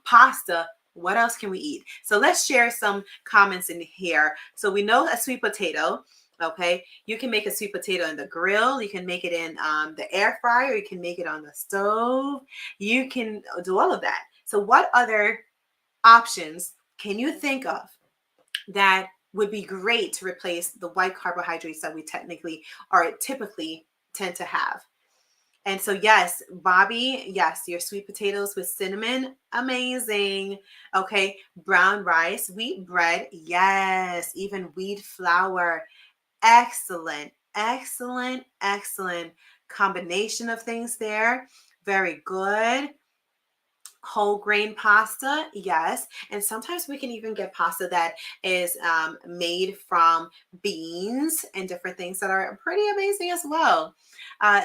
pasta, What else can we eat? So let's share some comments in here. So we know a sweet potato. Okay, you can make a sweet potato in the grill. You can make it in the air fryer. You can make it on the stove. You can do all of that. So what other options can you think of that would be great to replace the white carbohydrates that we technically or typically tend to have? And so, yes, Bobby, yes, your sweet potatoes with cinnamon, amazing. Okay, brown rice, wheat bread, yes, even wheat flour, excellent, excellent, excellent combination of things there. Very good. Whole grain pasta, yes. And sometimes we can even get pasta that is made from beans and different things that are pretty amazing as well.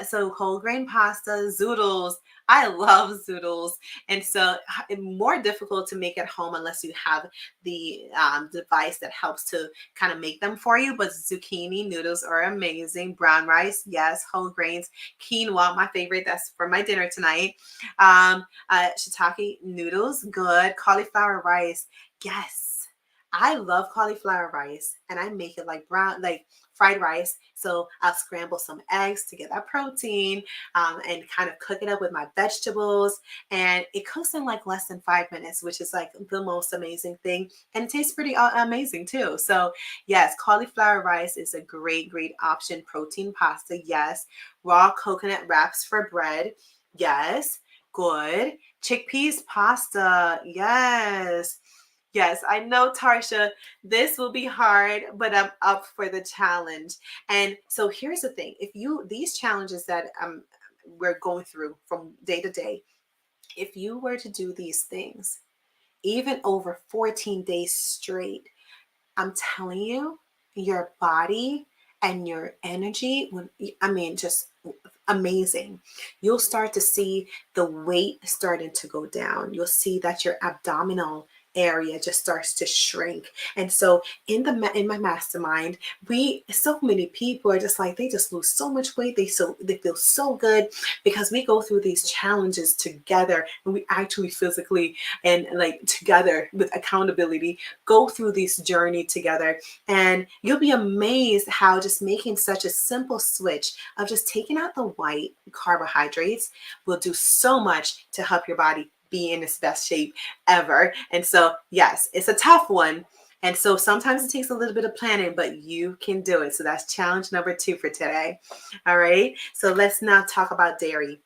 So whole grain pasta, zoodles. I love zoodles. And so more difficult to make at home unless you have the device that helps to kind of make them for you. But zucchini noodles are amazing. Brown rice, yes. Whole grains. Quinoa, my favorite. That's for my dinner tonight. Shiitake noodles, good. Cauliflower rice, yes. I love cauliflower rice, and I make it like brown, like fried rice. So I'll scramble some eggs to get that protein, and kind of cook it up with my vegetables. And it cooks in like less than 5 minutes, which is like the most amazing thing. And it tastes pretty amazing too. So yes, cauliflower rice is a great, great option. Protein pasta, yes. Raw coconut wraps for bread, yes. Good. Chickpeas pasta. Yes. Yes, I know, Tarsha, this will be hard, but I'm up for the challenge. And so here's the thing. If you, these challenges that we're going through from day to day, if you were to do these things, even over 14 days straight, I'm telling you, your body and your energy, I mean, just amazing. You'll start to see the weight starting to go down. You'll see that your abdominal area just starts to shrink. And so in my mastermind, we, so many people are just like, they just lose so much weight. They feel so good because we go through these challenges together, and we actually physically and like together with accountability go through this journey together. And you'll be amazed how just making such a simple switch of just taking out the white carbohydrates will do so much to help your body be in its best shape ever. And so, yes, it's a tough one. And so sometimes it takes a little bit of planning, but you can do it. So that's challenge number 2 for today. All right. So let's now talk about dairy.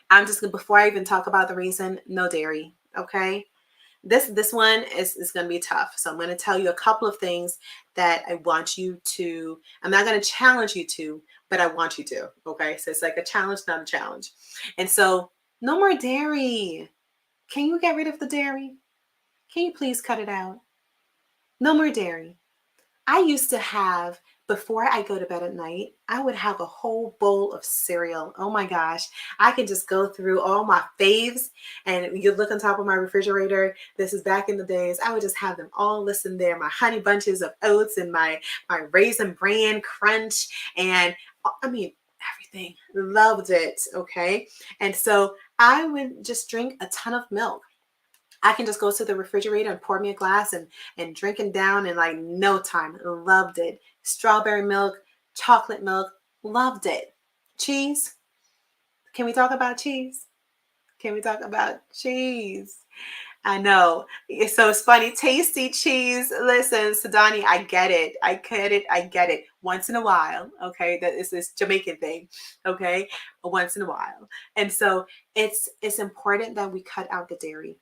I'm just going to, before I even talk about the reason, no dairy. Okay. This one is going to be tough. So I'm going to tell you a couple of things that I want you to, I'm not going to challenge you to, but I want you to. Okay. So it's like a challenge, not a challenge. And so no more dairy. Can you get rid of the dairy? Can you please cut it out? No more dairy. I used to have, before I go to bed at night, I would have a whole bowl of cereal. Oh my gosh. I can just go through all my faves, and you look on top of my refrigerator. This is back in the days. I would just have them all listed there. My honey bunches of oats and my raisin bran crunch. And I mean, everything. Loved it. Okay. And so I would just drink a ton of milk. I can just go to the refrigerator and pour me a glass and drink it down in like no time. Loved it. Strawberry milk, chocolate milk, loved it. Cheese. Can we talk about cheese? Can we talk about cheese? I know. So it's funny. Tasty cheese. Listen, Sudani, I get it. I get it. I get it. Once in a while. Okay. That is this Jamaican thing. Okay. Once in a while. And so it's important that we cut out the dairy.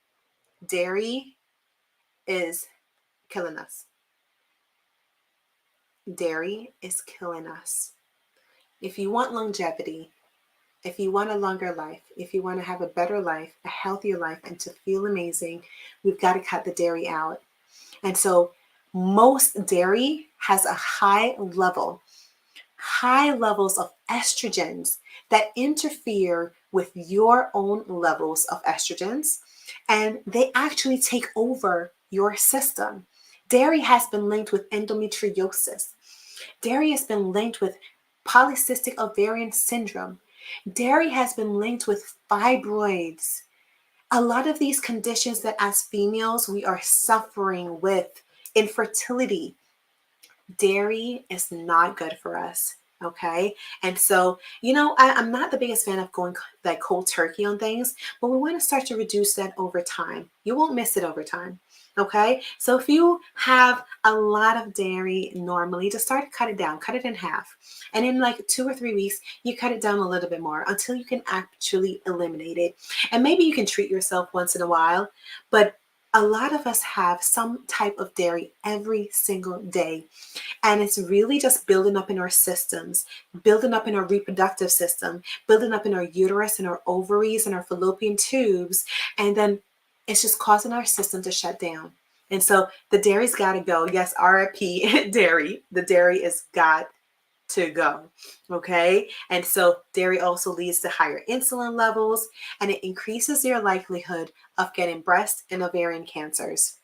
Dairy is killing us. Dairy is killing us. If you want longevity, if you want a longer life, if you want to have a better life, a healthier life, and to feel amazing, we've got to cut the dairy out. And so most dairy has a high levels of estrogens that interfere with your own levels of estrogens, and they actually take over your system. Dairy has been linked with endometriosis. Dairy has been linked with polycystic ovarian syndrome. Dairy has been linked with fibroids. A lot of these conditions that as females we are suffering with, infertility, dairy is not good for us. Okay. And so, I'm not the biggest fan of going like cold turkey on things, but we want to start to reduce that over time. You won't miss it over time. Okay. So if you have a lot of dairy normally, just start to cut it down, cut it in half. And in like 2 or 3 weeks, you cut it down a little bit more until you can actually eliminate it. And maybe you can treat yourself once in a while, but a lot of us have some type of dairy every single day. And it's really just building up in our systems, building up in our reproductive system, building up in our uterus and our ovaries and our fallopian tubes. And then it's just causing our system to shut down. And so the dairy's got to go. Yes, RIP dairy. The dairy is got to go. Okay. And so dairy also leads to higher insulin levels, and it increases your likelihood of getting breast and ovarian cancers.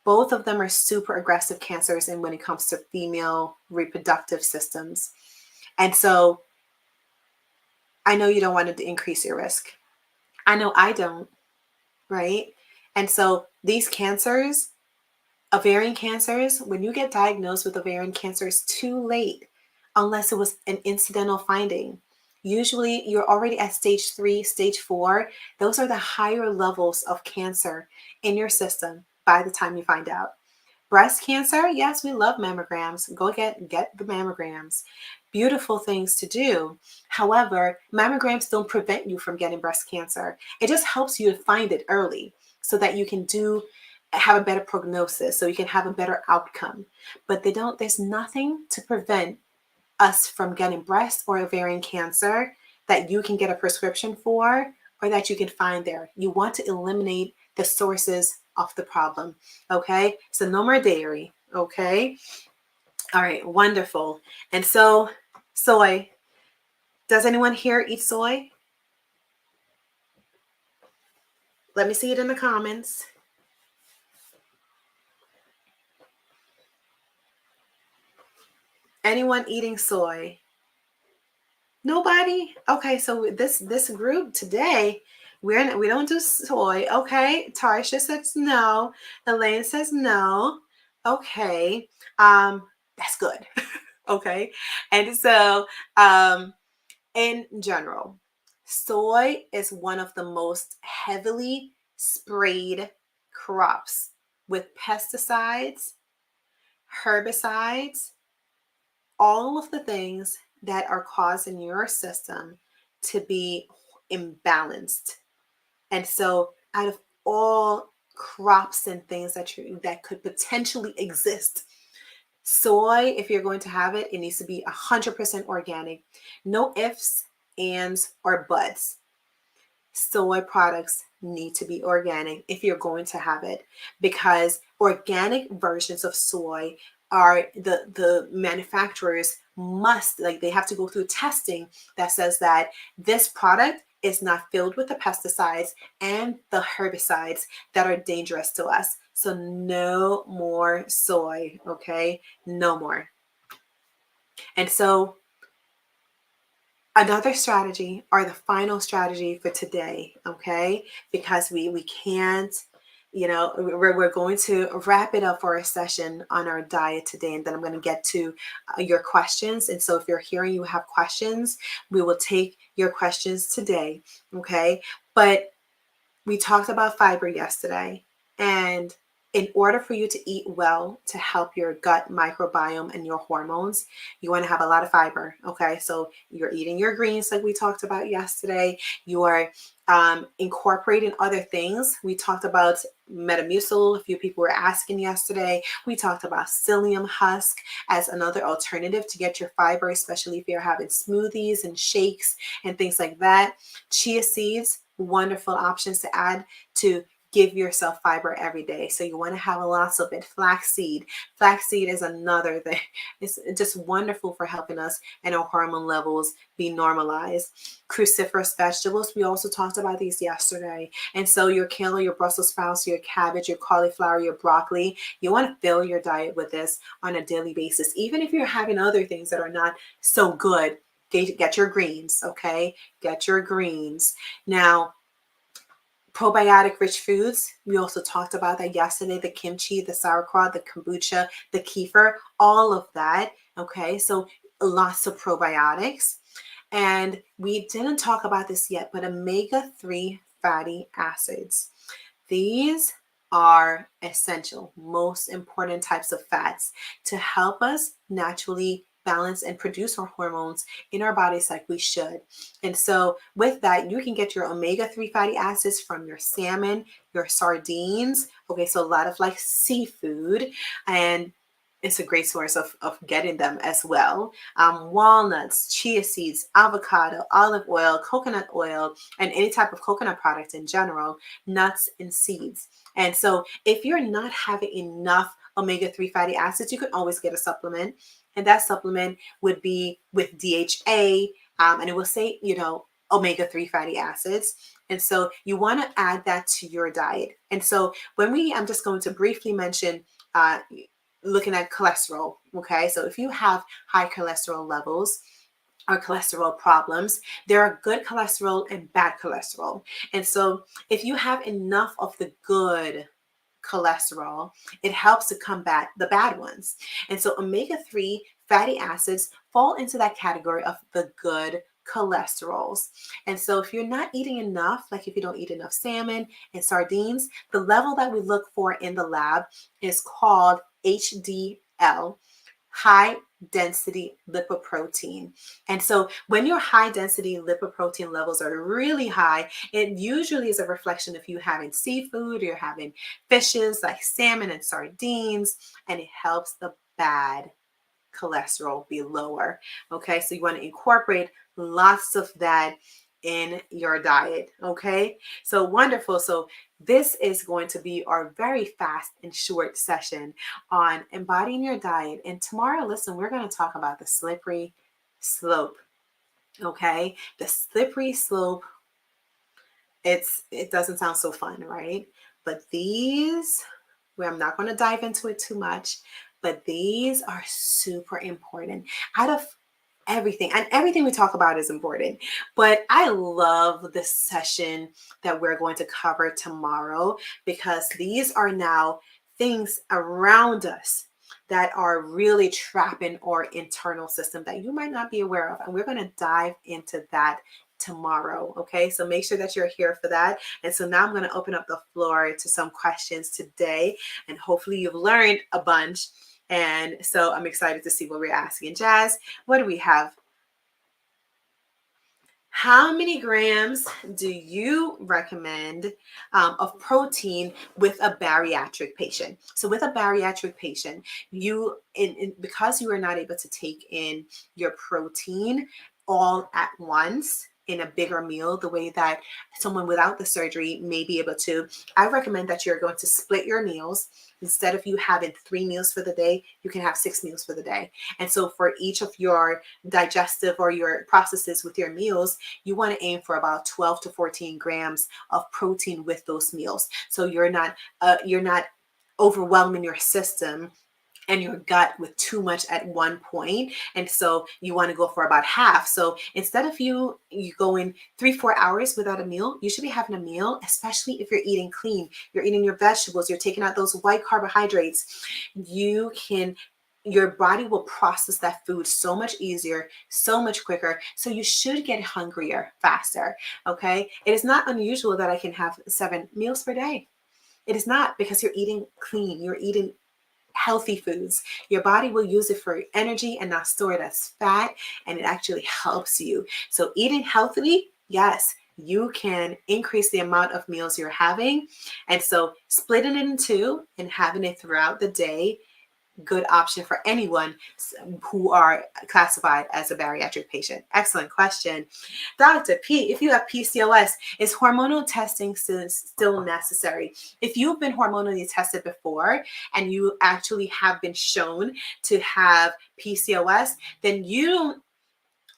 Both of them are super aggressive cancers and when it comes to female reproductive systems. And so I know you don't want to increase your risk. I know I don't, right? And so these cancers, ovarian cancers, when you get diagnosed with ovarian cancer, it's too late unless it was an incidental finding. Usually you're already at stage 3, stage 4. Those are the higher levels of cancer in your system by the time you find out. Breast cancer, yes, we love mammograms. Go get the mammograms. Beautiful things to do. However, mammograms don't prevent you from getting breast cancer. It just helps you to find it early so that you can have a better prognosis, so you can have a better outcome. But there's nothing to prevent us from getting breast or ovarian cancer that you can get a prescription for or that you can find there. You want to eliminate the sources of the problem. Okay. So no more dairy. Okay. All right. Wonderful. And so soy. Does anyone here eat soy? Let me see it in the comments. Anyone eating soy? Nobody? Okay, so this group today, we don't do soy. Okay, Tarsha says no. Elaine says no. Okay, that's good. Okay, and so in general, soy is one of the most heavily sprayed crops with pesticides, herbicides, all of the things that are causing your system to be imbalanced. And so out of all crops and things that could potentially exist, soy, if you're going to have it, it needs to be 100% organic. No ifs, ands, or buts. Soy products need to be organic if you're going to have it, because organic versions of soy are the manufacturers must, like, they have to go through testing that says that this product is not filled with the pesticides and the herbicides that are dangerous to us. So no more soy, okay? No more. And so another strategy, or the final strategy for today, okay? Because we can't, we're going to wrap it up for a session on our diet today, and then I'm going to get to your questions. And so if you're here and you have questions, we will take your questions today, okay? But we talked about fiber yesterday, and in order for you to eat well to help your gut microbiome and your hormones, you want to have a lot of fiber. Okay, so you're eating your greens like we talked about yesterday. You are incorporating other things. We talked about Metamucil. A few people were asking yesterday. We talked about psyllium husk as another alternative to get your fiber, especially if you're having smoothies and shakes and things like that. Chia seeds, wonderful options to add to give yourself fiber every day. So you want to have lots of it. Flaxseed. Flaxseed is another thing. It's just wonderful for helping us and our hormone levels be normalized. Cruciferous vegetables. We also talked about these yesterday. And so your kale, your Brussels sprouts, your cabbage, your cauliflower, your broccoli, you want to fill your diet with this on a daily basis. Even if you're having other things that are not so good, get your greens, okay? Get your greens. Now, Probiotic rich foods, we also talked about that yesterday, the kimchi, the sauerkraut, the kombucha, the kefir, all of that. Okay, so lots of probiotics. And we didn't talk about this yet, but omega-3 fatty acids. These are essential, most important types of fats to help us naturally balance and produce our hormones in our bodies like we should. And so with that, you can get your omega-3 fatty acids from your salmon, your sardines. Okay, so a lot of like seafood, and it's a great source of getting them as well. Walnuts, chia seeds, avocado, olive oil, coconut oil, and any type of coconut product in general, nuts and seeds. And so if you're not having enough omega-3 fatty acids, you can always get a supplement. And that supplement would be with DHA, and it will say, omega-3 fatty acids. And so you want to add that to your diet. And so I'm just going to briefly mention looking at cholesterol. Okay, so if you have high cholesterol levels or cholesterol problems, there are good cholesterol and bad cholesterol. And so if you have enough of the good cholesterol, it helps to combat the bad ones. And so omega-3 fatty acids fall into that category of the good cholesterols. And so if you're not eating enough, like if you don't eat enough salmon and sardines, the level that we look for in the lab is called HDL, high density lipoprotein. And so when your high density lipoprotein levels are really high, it usually is a reflection of you having seafood, or you're having fishes like salmon and sardines, and it helps the bad cholesterol be lower. Okay, so you want to incorporate lots of that in your diet. Okay, so wonderful. So this is going to be our very fast and short session on embodying your diet. And tomorrow, listen, we're going to talk about the slippery slope. Okay, the slippery slope. It doesn't sound so fun, right? But I'm not going to dive into it too much, but these are super important. Out of everything, and everything we talk about is important, but I love the session that we're going to cover tomorrow, because these are now things around us that are really trapping our internal system that you might not be aware of. And we're going to dive into that tomorrow. Okay, so make sure that you're here for that. And so now I'm going to open up the floor to some questions today, and hopefully you've learned a bunch. And so I'm excited to see what we're asking. Jazz, what do we have? How many grams do you recommend of protein with a bariatric patient? So with a bariatric patient, because you are not able to take in your protein all at once in a bigger meal, the way that someone without the surgery may be able to, I recommend that you're going to split your meals. Instead of you having 3 meals for the day, you can have 6 meals for the day. And so for each of your digestive or your processes with your meals, you want to aim for about 12 to 14 grams of protein with those meals. So you're not overwhelming your system and your gut with too much at one point. And so you want to go for about half. So instead of you going 3-4 hours without a meal, you should be having a meal, especially if you're eating clean, you're eating your vegetables, you're taking out those white carbohydrates. Your body will process that food so much easier, so much quicker. So you should get hungrier faster. Okay. It is not unusual that I can have 7 meals per day. It is not, because you're eating clean, you're eating healthy foods. Your body will use it for energy and not store it as fat, and it actually helps you. So eating healthily, yes, you can increase the amount of meals you're having. And so splitting it in 2 and having it throughout the day, good option for anyone who are classified as a bariatric patient. Excellent question. Dr. P, if you have PCOS, is hormonal testing still necessary? If you've been hormonally tested before and you actually have been shown to have PCOS, then you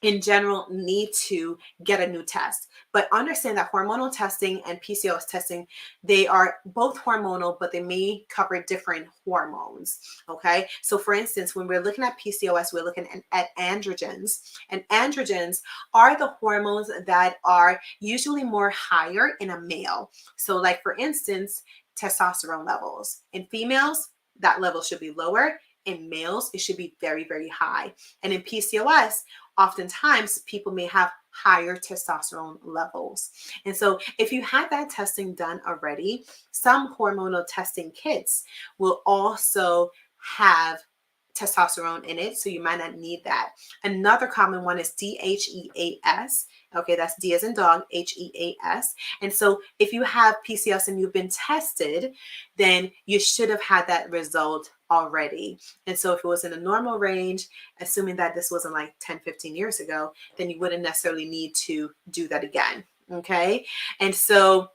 in general need to get a new test. But understand that hormonal testing and PCOS testing, they are both hormonal, but they may cover different hormones. Okay. So for instance, when we're looking at PCOS, we're looking at androgens, and androgens are the hormones that are usually more higher in a male. So like for instance, testosterone levels in females, that level should be lower. In males, it should be very, very high. And in PCOS, oftentimes people may have higher testosterone levels. And so if you had that testing done already, some hormonal testing kits will also have testosterone in it, so you might not need that. Another common one is DHEAS. Okay, that's D as in dog, HEAS. And so if you have PCOS and you've been tested, then you should have had that result already. And so if it was in a normal range, assuming that this wasn't like 10, 15 years ago, then you wouldn't necessarily need to do that again. Okay. And so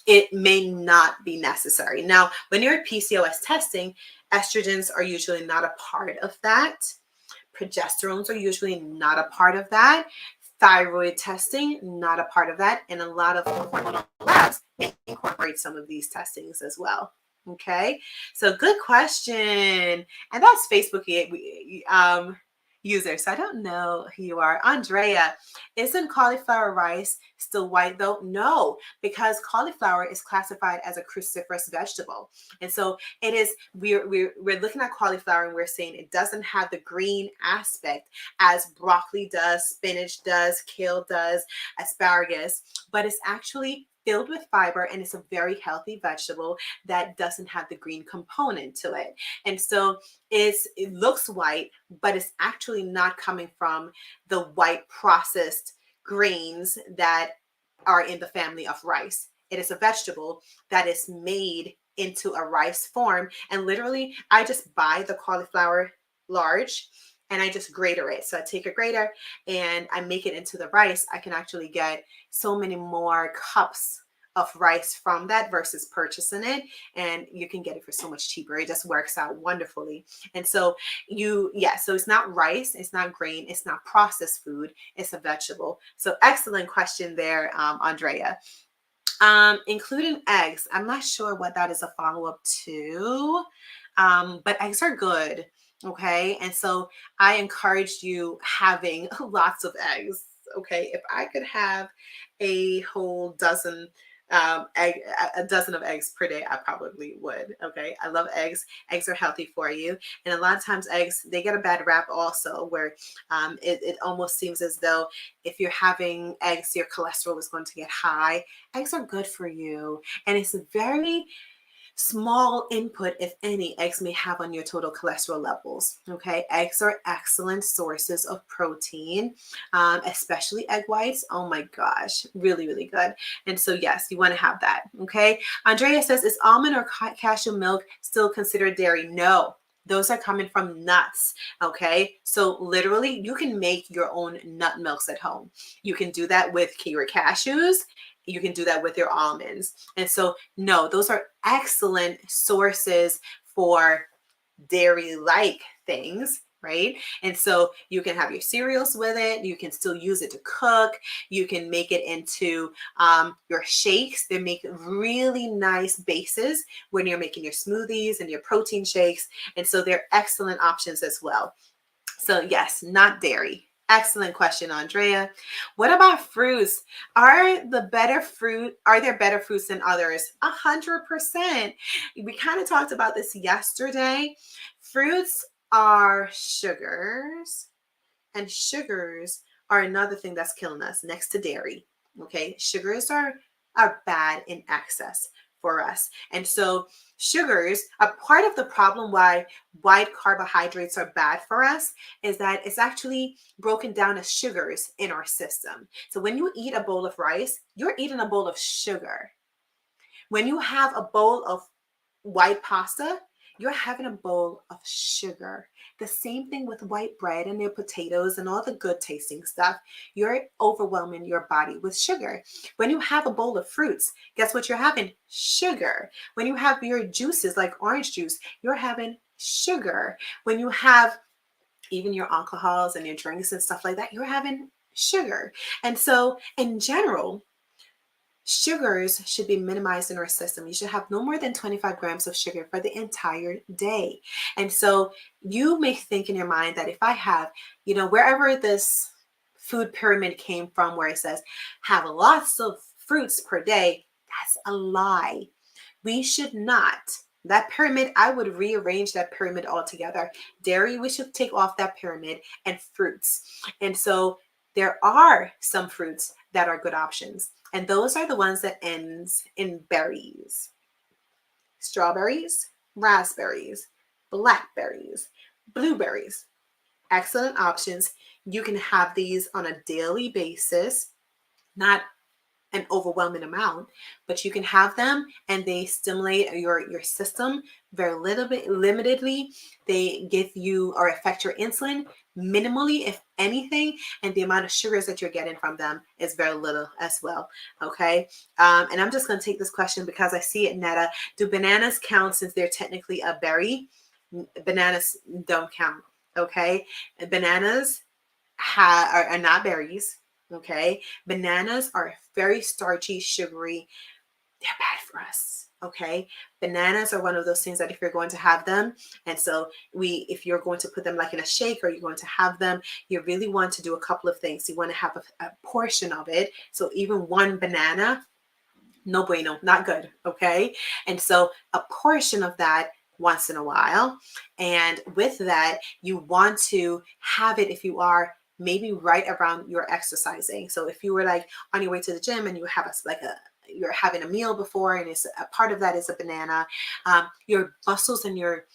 it may not be necessary. Now, when you're PCOS testing, estrogens are usually not a part of that. Progesterones are usually not a part of that. Thyroid testing, not a part of that. And a lot of hormonal labs may incorporate some of these testings as well. Okay, so good question. And that's Facebook user. So I don't know who you are. Andrea, isn't cauliflower rice still white though? No, because cauliflower is classified as a cruciferous vegetable. And so it is, we're looking at cauliflower and we're saying it doesn't have the green aspect as broccoli does, spinach does, kale does, asparagus, but it's actually filled with fiber, and it's a very healthy vegetable that doesn't have the green component to it. And so it looks white, but it's actually not coming from the white processed grains that are in the family of rice. It is a vegetable that is made into a rice form. And literally, I just buy the cauliflower large and I just grater it. So I take a grater and I make it into the rice. I can actually get so many more cups of rice from that versus purchasing it, and you can get it for so much cheaper. It just works out wonderfully. And so so it's not rice, it's not grain, it's not processed food, it's a vegetable. So excellent question there, Andrea. Including eggs, I'm not sure what that is a follow-up to, but eggs are good. Okay, and so I encouraged you having lots of eggs. Okay, if I could have a whole dozen a dozen of eggs per day, I probably would. Okay, I love eggs. Eggs are healthy for you, and a lot of times eggs, they get a bad rap also, where it almost seems as though if you're having eggs, your cholesterol is going to get high. Eggs are good for you, and it's a very small input, if any, eggs may have on your total cholesterol levels. Okay, eggs are excellent sources of protein, especially egg whites. Oh my gosh, really, really good. And so yes, you want to have that. Okay, Andrea says, is almond or cashew milk still considered dairy? No, those are coming from nuts. Okay, so literally you can make your own nut milks at home. You can do that with your cashews. You can do that with your almonds. And so, no, those are excellent sources for dairy-like things, right? And so you can have your cereals with it. You can still use it to cook. You can make it into your shakes. They make really nice bases when you're making your smoothies and your protein shakes. And so they're excellent options as well. So yes, not dairy. Excellent question, Andrea. What about fruits? Are there better fruits than others? 100%. We kind of talked about this yesterday. Fruits are sugars, and sugars are another thing that's killing us next to dairy. Okay, sugars are bad in excess for us. And so sugars, a part of the problem why white carbohydrates are bad for us is that it's actually broken down as sugars in our system. So when you eat a bowl of rice, you're eating a bowl of sugar. When you have a bowl of white pasta, you're having a bowl of sugar. The same thing with white bread and your potatoes and all the good tasting stuff. You're overwhelming your body with sugar. When you have a bowl of fruits, guess what you're having? Sugar. When you have your juices like orange juice, you're having sugar. When you have even your alcohols and your drinks and stuff like that, you're having sugar. And so in general, sugars should be minimized in our system. You should have no more than 25 grams of sugar for the entire day. And so you may think in your mind that if I have, wherever this food pyramid came from, where it says have lots of fruits per day, that's a lie. We should not. That pyramid, I would rearrange that pyramid altogether. Dairy, we should take off that pyramid, and fruits. And so there are some fruits that are good options. And those are the ones that ends in berries. Strawberries, raspberries, blackberries, blueberries. Excellent options. You can have these on a daily basis, not an overwhelming amount, but you can have them and they stimulate your system very little bit limitedly. They give you or affect your insulin minimally, if anything, and the amount of sugars that you're getting from them is very little as well. Okay. And I'm just going to take this question because I see it, Netta. Do bananas count since they're technically a berry? Bananas don't count. Okay. Bananas are not berries. Okay. Bananas are very starchy, sugary. They're bad for us. Okay. Bananas are one of those things that if you're going to have them, and so if you're going to put them like in a shake or you're going to have them, you really want to do a couple of things. You want to have a portion of it. So even one banana, no bueno, not good. Okay. And so a portion of that once in a while. And with that, you want to have it if you are maybe right around your exercising. So if you were like on your way to the gym and you have you're having a meal before, and it's a part of that is a banana, your muscles and your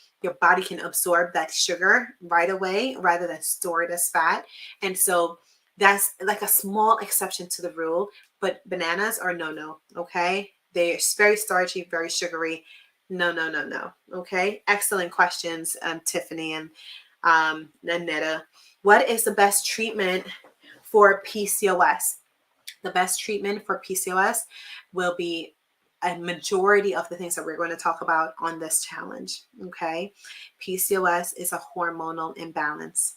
body can absorb that sugar right away rather than store it as fat. And so that's like a small exception to the rule, but bananas are no. Okay. They're very starchy, very sugary. No. Okay. Excellent questions, Tiffany and Netta. What is the best treatment for PCOS? The best treatment for PCOS will be a majority of the things that we're going to talk about on this challenge. Okay. PCOS is a hormonal imbalance.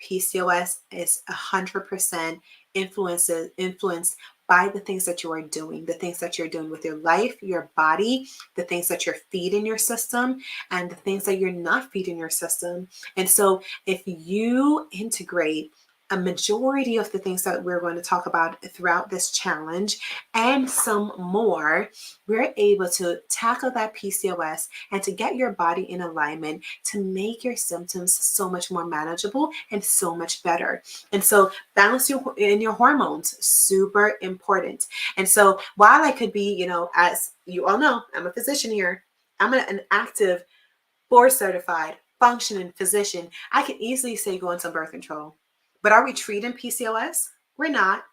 PCOS is 100% influenced by the things that you are doing, the things that you're doing with your life, your body, the things that you're feeding your system, and the things that you're not feeding your system. And so if you integrate a majority of the things that we're going to talk about throughout this challenge and some more, we're able to tackle that PCOS and to get your body in alignment to make your symptoms so much more manageable and so much better. And so balance in your hormones, super important. And so while I could be, as you all know, I'm a physician here. I'm an active, board certified, functioning physician. I can easily say go on some birth control. But are we treating PCOS? We're not.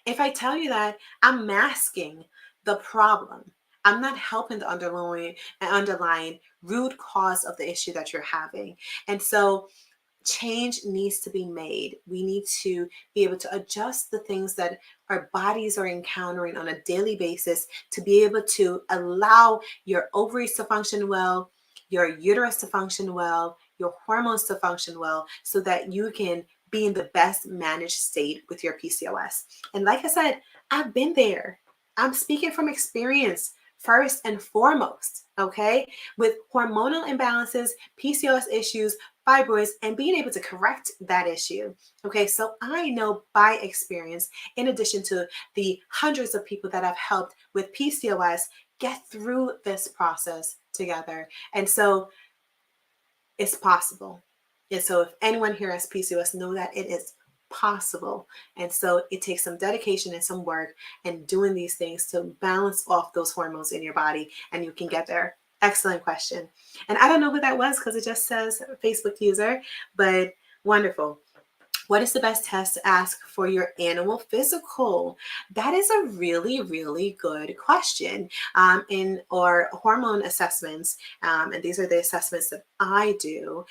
If I tell you that, I'm masking the problem. I'm not helping the underlying root cause of the issue that you're having. And so change needs to be made. We need to be able to adjust the things that our bodies are encountering on a daily basis to be able to allow your ovaries to function well, your uterus to function well, your hormones to function well, so that you can be in the best managed state with your PCOS. And like I said, I've been there. I'm speaking from experience first and foremost, okay? With hormonal imbalances, PCOS issues, fibroids, and being able to correct that issue. Okay, so I know by experience, in addition to the hundreds of people that I've helped with PCOS, get through this process together. And so it's possible. And so if anyone here has PCOS, know that it is possible. And so it takes some dedication and some work and doing these things to balance off those hormones in your body, and you can get there. Excellent question. And I don't know who that was because it just says Facebook user, but wonderful. What is the best test to ask for your annual physical? That is a really, really good question. In our hormone assessments, and these are the assessments that I do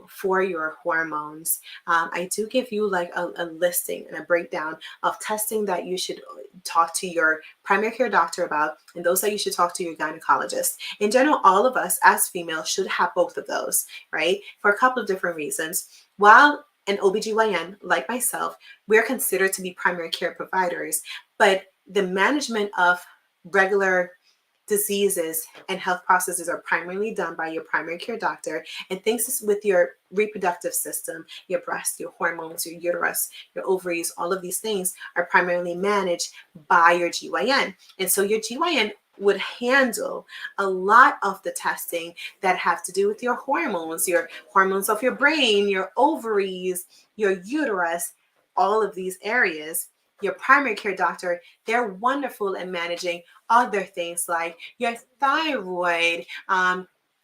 for your hormones, I do give you like a listing and a breakdown of testing that you should talk to your primary care doctor about, and those that you should talk to your gynecologist. In general, all of us as females should have both of those, right? For a couple of different reasons. While an OBGYN like myself, we're considered to be primary care providers, but the management of regular diseases and health processes are primarily done by your primary care doctor, and things with your reproductive system, your breast, your hormones, your uterus, your ovaries, all of these things are primarily managed by your GYN. And so your GYN would handle a lot of the testing that have to do with your hormones of your brain, your ovaries, your uterus, all of these areas. Your primary care doctor, they're wonderful at managing other things like your thyroid,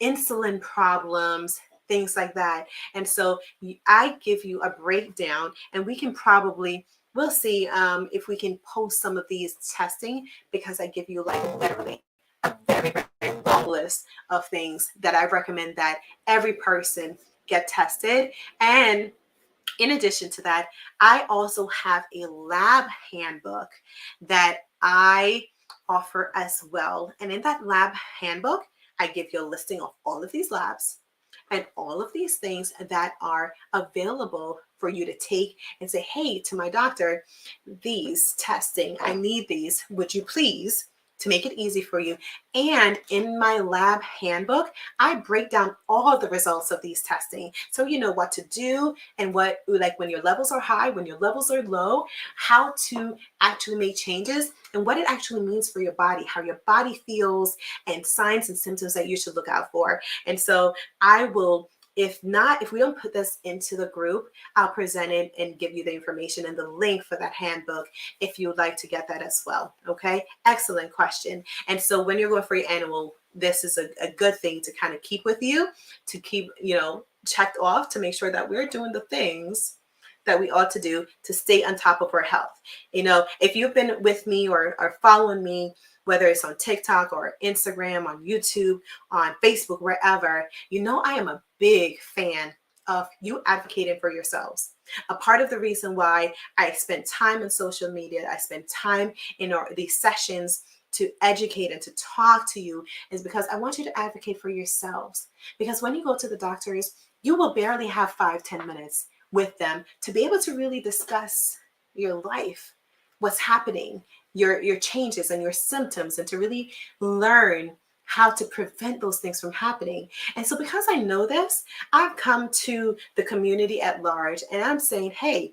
insulin problems, things like that. And so I give you a breakdown, and we'll see if we can post some of these testing, because I give you like literally a very, very long list of things that I recommend that every person get tested. And in addition to that, I also have a lab handbook that I offer as well. And in that lab handbook, I give you a listing of all of these labs and all of these things that are available for you to take and say, hey, to my doctor, these testing, I need these. Would you please? To make it easy for you. And in my lab handbook, I break down all the results of these testing. So you know what to do, and what, like when your levels are high, when your levels are low, how to actually make changes, and what it actually means for your body, how your body feels, and signs and symptoms that you should look out for. And so I will, if we don't put this into the group, I'll present it and give you the information and the link for that handbook if you would like to get that as well. Okay, excellent question. And so when you're going for your annual, this is a good thing to kind of keep with you, to keep, checked off, to make sure that we're doing the things that we ought to do to stay on top of our health. If you've been with me or following me, whether it's on TikTok or Instagram, on YouTube, on Facebook, wherever, I am a big fan of you advocating for yourselves. A part of the reason why I spend time on social media, I spend time in these sessions to educate and to talk to you, is because I want you to advocate for yourselves. Because when you go to the doctors, you will barely have 5-10 minutes with them to be able to really discuss your life, what's happening, your changes and your symptoms, and to really learn how to prevent those things from happening. And so because I know this, I've come to the community at large and I'm saying, hey,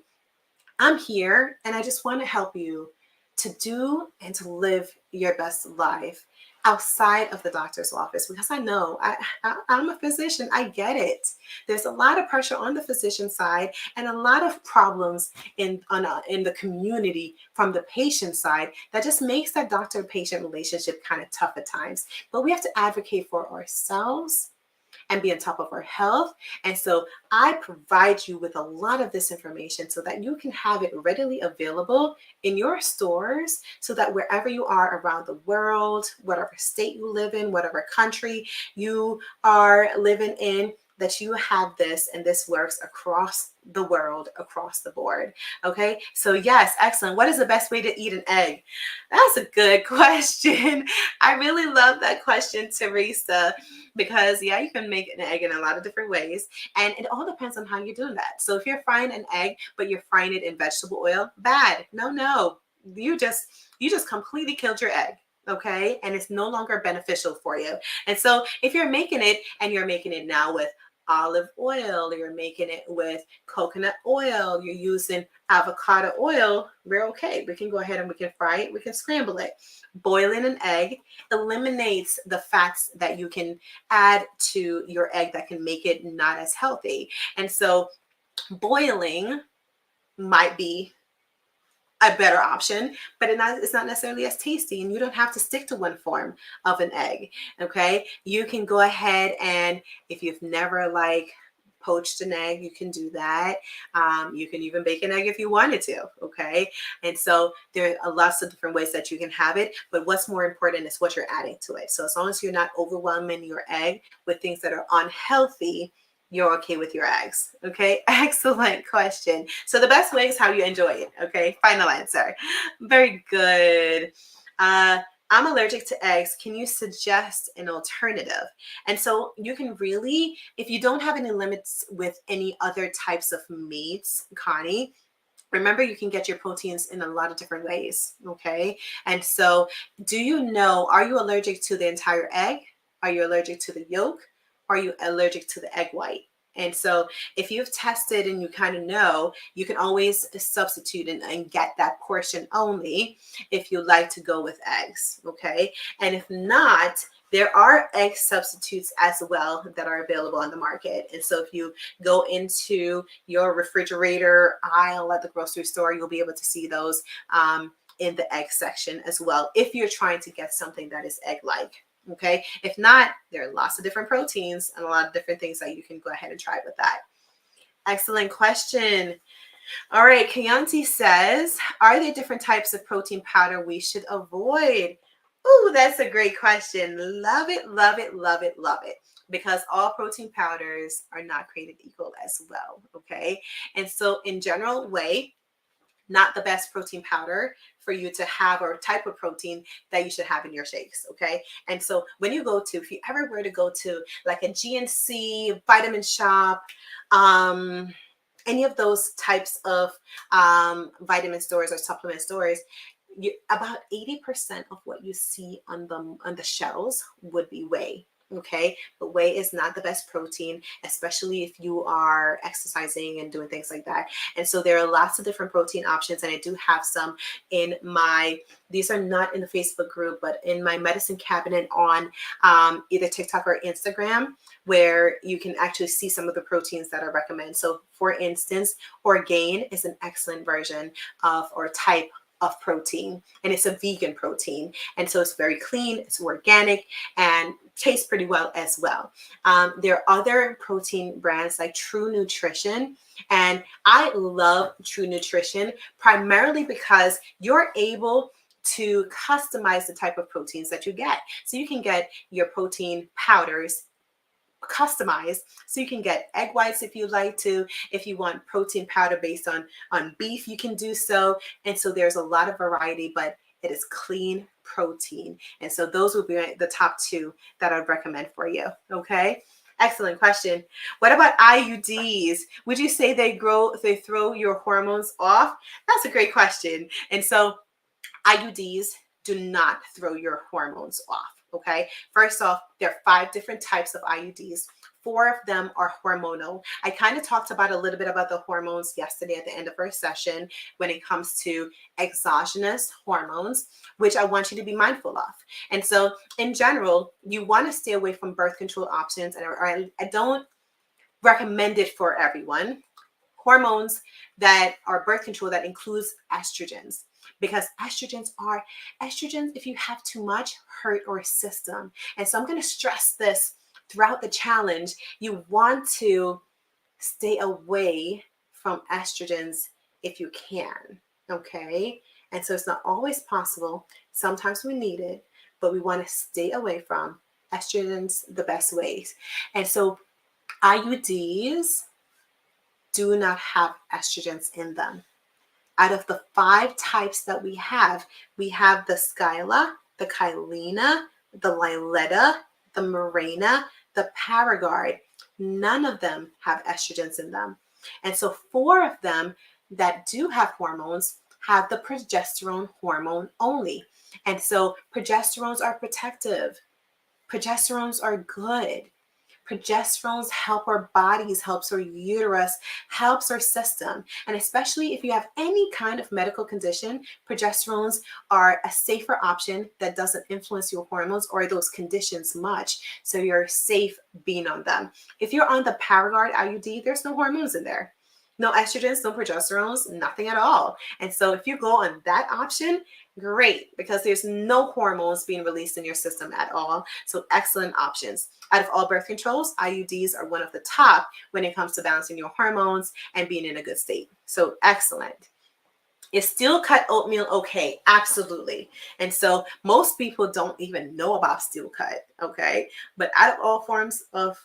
I'm here and I just want to help you to do and to live your best life outside of the doctor's office, because I know I'm a physician. I get it. There's a lot of pressure on the physician side and a lot of problems in the community from the patient side that just makes that doctor-patient relationship kind of tough at times. But we have to advocate for ourselves and be on top of our health. And so I provide you with a lot of this information so that you can have it readily available in your stores, so that wherever you are around the world, whatever state you live in, whatever country you are living in, that you have this, and this works across the world, across the board. Okay, so yes, excellent. What is the best way to eat an egg? That's a good question. I really love that question, Teresa, because you can make an egg in a lot of different ways, and it all depends on how you're doing that. So if you're frying an egg, but you're frying it in vegetable oil, bad. No, you just completely killed your egg. Okay, and it's no longer beneficial for you. And so if you're making it, and you're making it now with olive oil, you're making it with coconut oil, you're using avocado oil, we're okay. We can go ahead and we can fry it, we can scramble it. Boiling an egg eliminates the fats that you can add to your egg that can make it not as healthy. And so boiling might be a better option, but it's not necessarily as tasty, and you don't have to stick to one form of an egg. Okay, you can go ahead, and if you've never poached an egg, you can do that. You can even bake an egg if you wanted to, okay? And so there are lots of different ways that you can have it, but what's more important is what you're adding to it. So as long as you're not overwhelming your egg with things that are unhealthy, you're okay with your eggs. Okay, excellent question. So the best way is how you enjoy it. Okay, final answer. Very good. I'm allergic to eggs. Can you suggest an alternative? And so you can really, if you don't have any limits with any other types of meats, Connie, remember you can get your proteins in a lot of different ways. Okay, and so do you know, are you allergic to the entire egg? Are you allergic to the yolk? Are you allergic to the egg white? And so if you've tested and you kind of know, you can always substitute and get that portion only if you like to go with eggs. Okay, and if not, there are egg substitutes as well that are available on the market. And so if you go into your refrigerator aisle at the grocery store, you'll be able to see those in the egg section as well, if you're trying to get something that is egg-like. Okay, if not, there are lots of different proteins and a lot of different things that you can go ahead and try with that. Excellent question. All right, Kayanti says, are there different types of protein powder we should avoid? Oh, that's a great question. Love it, love it, love it, love it. Because all protein powders are not created equal as well, okay? And so in general way, not the best protein powder for you to have, or type of protein that you should have in your shakes, okay? And so when you go to, if you ever were to go to like a GNC, Vitamin Shop, any of those types of vitamin stores or supplement stores, about 80% of what you see on the shelves would be whey. Okay, but whey is not the best protein, especially if you are exercising and doing things like that. And so there are lots of different protein options, and I do have some in my, these are not in the Facebook group, but in my medicine cabinet on either TikTok or Instagram, where you can actually see some of the proteins that I recommend. So for instance, Orgain is an excellent version of, or type of protein, and it's a vegan protein, and so it's very clean, it's organic, and tastes pretty well as well. There are other protein brands like True Nutrition, and I love True Nutrition primarily because you're able to customize the type of proteins that you get. So you can get your protein powders customized, so you can get egg whites if you like to. If you want protein powder based on beef, you can do so. And so there's a lot of variety, but it is clean protein. And so those would be the top two that I'd recommend for you. Okay, excellent question. What about IUDs? Would you say they throw your hormones off? That's a great question. And so IUDs do not throw your hormones off. Okay, first off, there are 5 different types of IUDs. 4 of them are hormonal. I kind of talked about a little bit about the hormones yesterday at the end of our session when it comes to exogenous hormones, which I want you to be mindful of. And so in general, you want to stay away from birth control options, and I don't recommend it for everyone. Hormones that are birth control that includes estrogens, because estrogens, if you have too much, hurt your system. And so I'm going to stress this throughout the challenge. You want to stay away from estrogens if you can, okay? And so it's not always possible. Sometimes we need it, but we want to stay away from estrogens the best ways. And so IUDs do not have estrogens in them. Out of the 5 types that we have the Skyla, the Kylena, the Liletta, the Mirena, the Paragard. None of them have estrogens in them. And so 4 of them that do have hormones have the progesterone hormone only. And so progesterones are protective. Progesterones are good. Progesterones help our bodies, helps our uterus, helps our system. And especially if you have any kind of medical condition, progesterones are a safer option that doesn't influence your hormones or those conditions much. So you're safe being on them. If you're on the Paragard IUD, there's no hormones in there. No estrogens, no progesterones, nothing at all. And so if you go on that option, Great, because there's no hormones being released in your system at all. So excellent options. Out of all birth controls, IUDs are one of the top when it comes to balancing your hormones and being in a good state. So excellent. Is steel cut oatmeal okay? Absolutely. And so most people don't even know about steel cut, okay? But out of all forms of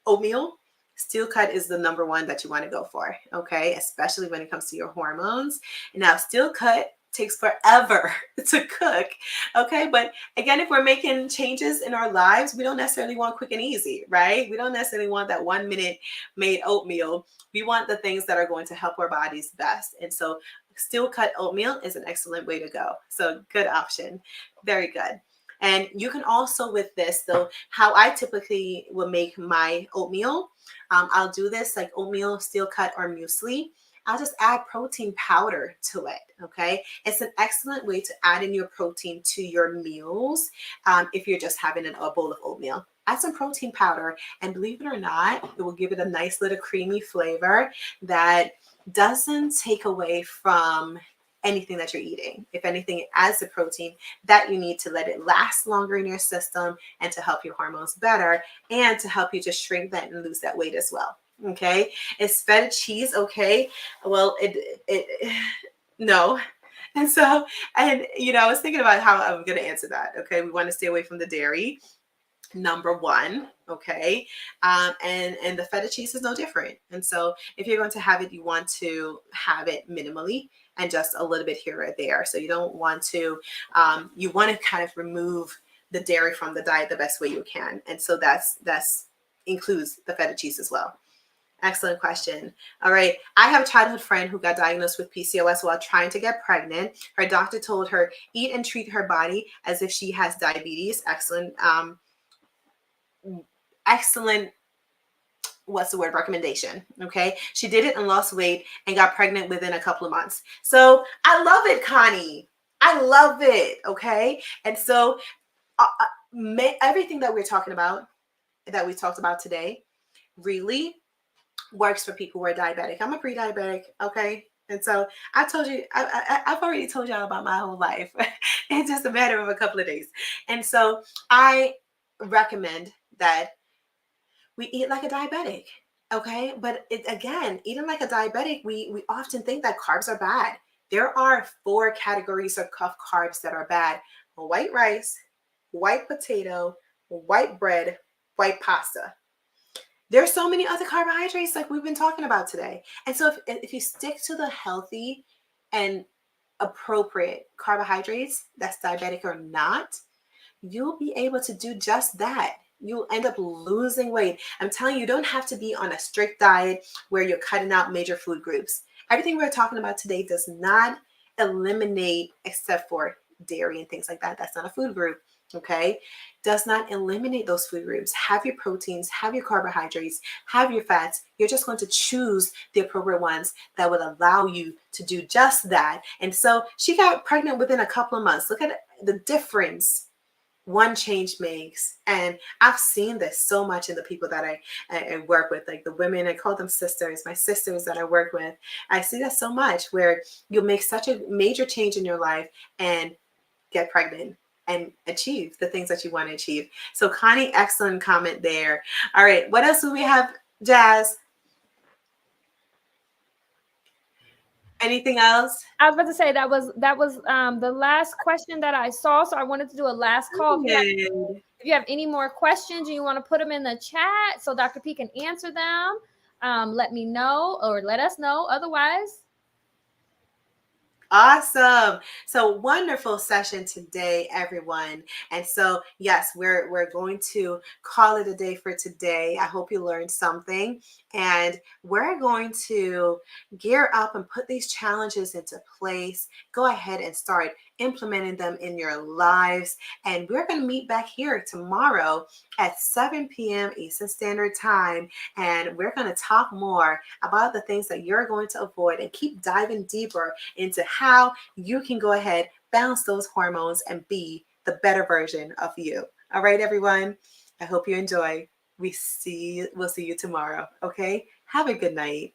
oatmeal, steel cut is the number one that you want to go for, okay? Especially when it comes to your hormones. Now, steel cut takes forever to cook, okay? But again, if we're making changes in our lives, we don't necessarily want quick and easy, right? We don't necessarily want that 1 minute made oatmeal. We want the things that are going to help our bodies best. And so steel cut oatmeal is an excellent way to go. So good option. Very good. And you can also, with this though, how I typically will make my oatmeal, I'll do this like oatmeal, steel cut, or muesli. I'll just add protein powder to it, okay? It's an excellent way to add in your protein to your meals if you're just having a bowl of oatmeal. Add some protein powder, and believe it or not, it will give it a nice little creamy flavor that doesn't take away from anything that you're eating. If anything, it adds the protein that you need to let it last longer in your system and to help your hormones better and to help you just shrink that and lose that weight as well. Okay. Is feta cheese okay? Well, no. And so, and I was thinking about how I'm going to answer that. Okay. We want to stay away from the dairy. Number one, okay, and the feta cheese is no different. And so if you're going to have it, you want to have it minimally and just a little bit here or there. So you don't want to, you want to kind of remove the dairy from the diet the best way you can. And so that's includes the feta cheese as well. Excellent question. All right. I have a childhood friend who got diagnosed with PCOS while trying to get pregnant. Her doctor told her, eat and treat her body as if she has diabetes. Excellent what's the word, recommendation. Okay. She did it and lost weight and got pregnant within a couple of months. So I love it, Connie. I love it. Okay. And so everything that we're talking about, that we talked about today, really works for people who are diabetic. I'm a pre-diabetic. Okay. And so I told you, I've already told y'all about my whole life. It's just a matter of a couple of days. And so I recommend that we eat like a diabetic, okay? But again, eating like a diabetic, we often think that carbs are bad. There are 4 categories of carbs that are bad: white rice, white potato, white bread, white pasta. There's so many other carbohydrates like we've been talking about today. And so if you stick to the healthy and appropriate carbohydrates, that's diabetic or not, you'll be able to do just that. You'll end up losing weight. I'm telling you, you don't have to be on a strict diet where you're cutting out major food groups. Everything we're talking about today does not eliminate, except for dairy and things like that. That's not a food group, okay? Does not eliminate those food groups. Have your proteins, have your carbohydrates, have your fats. You're just going to choose the appropriate ones that would allow you to do just that. And so she got pregnant within a couple of months. Look at the difference one change makes. And I've seen this so much in the people that I work with, like the women, I call them sisters, my sisters that I work with. I see that so much where you'll make such a major change in your life and get pregnant and achieve the things that you want to achieve. So Connie, excellent comment there. All right, what else do we have, Jazz? Anything else? I was about to say that was the last question that I saw. So I wanted to do a last call. If you have any more questions and you want to put them in the chat so Dr. P can answer them, let me know or let us know. Otherwise, awesome. So wonderful session today, everyone. And so, yes, we're going to call it a day for today. I hope you learned something. And we're going to gear up and put these challenges into place. Go ahead and start implementing them in your lives. And we're going to meet back here tomorrow at 7 p.m. Eastern Standard Time. And we're going to talk more about the things that you're going to avoid and keep diving deeper into how you can go ahead, balance those hormones, and be the better version of you. All right, everyone. I hope you enjoy. We'll see you tomorrow. Okay. Have a good night.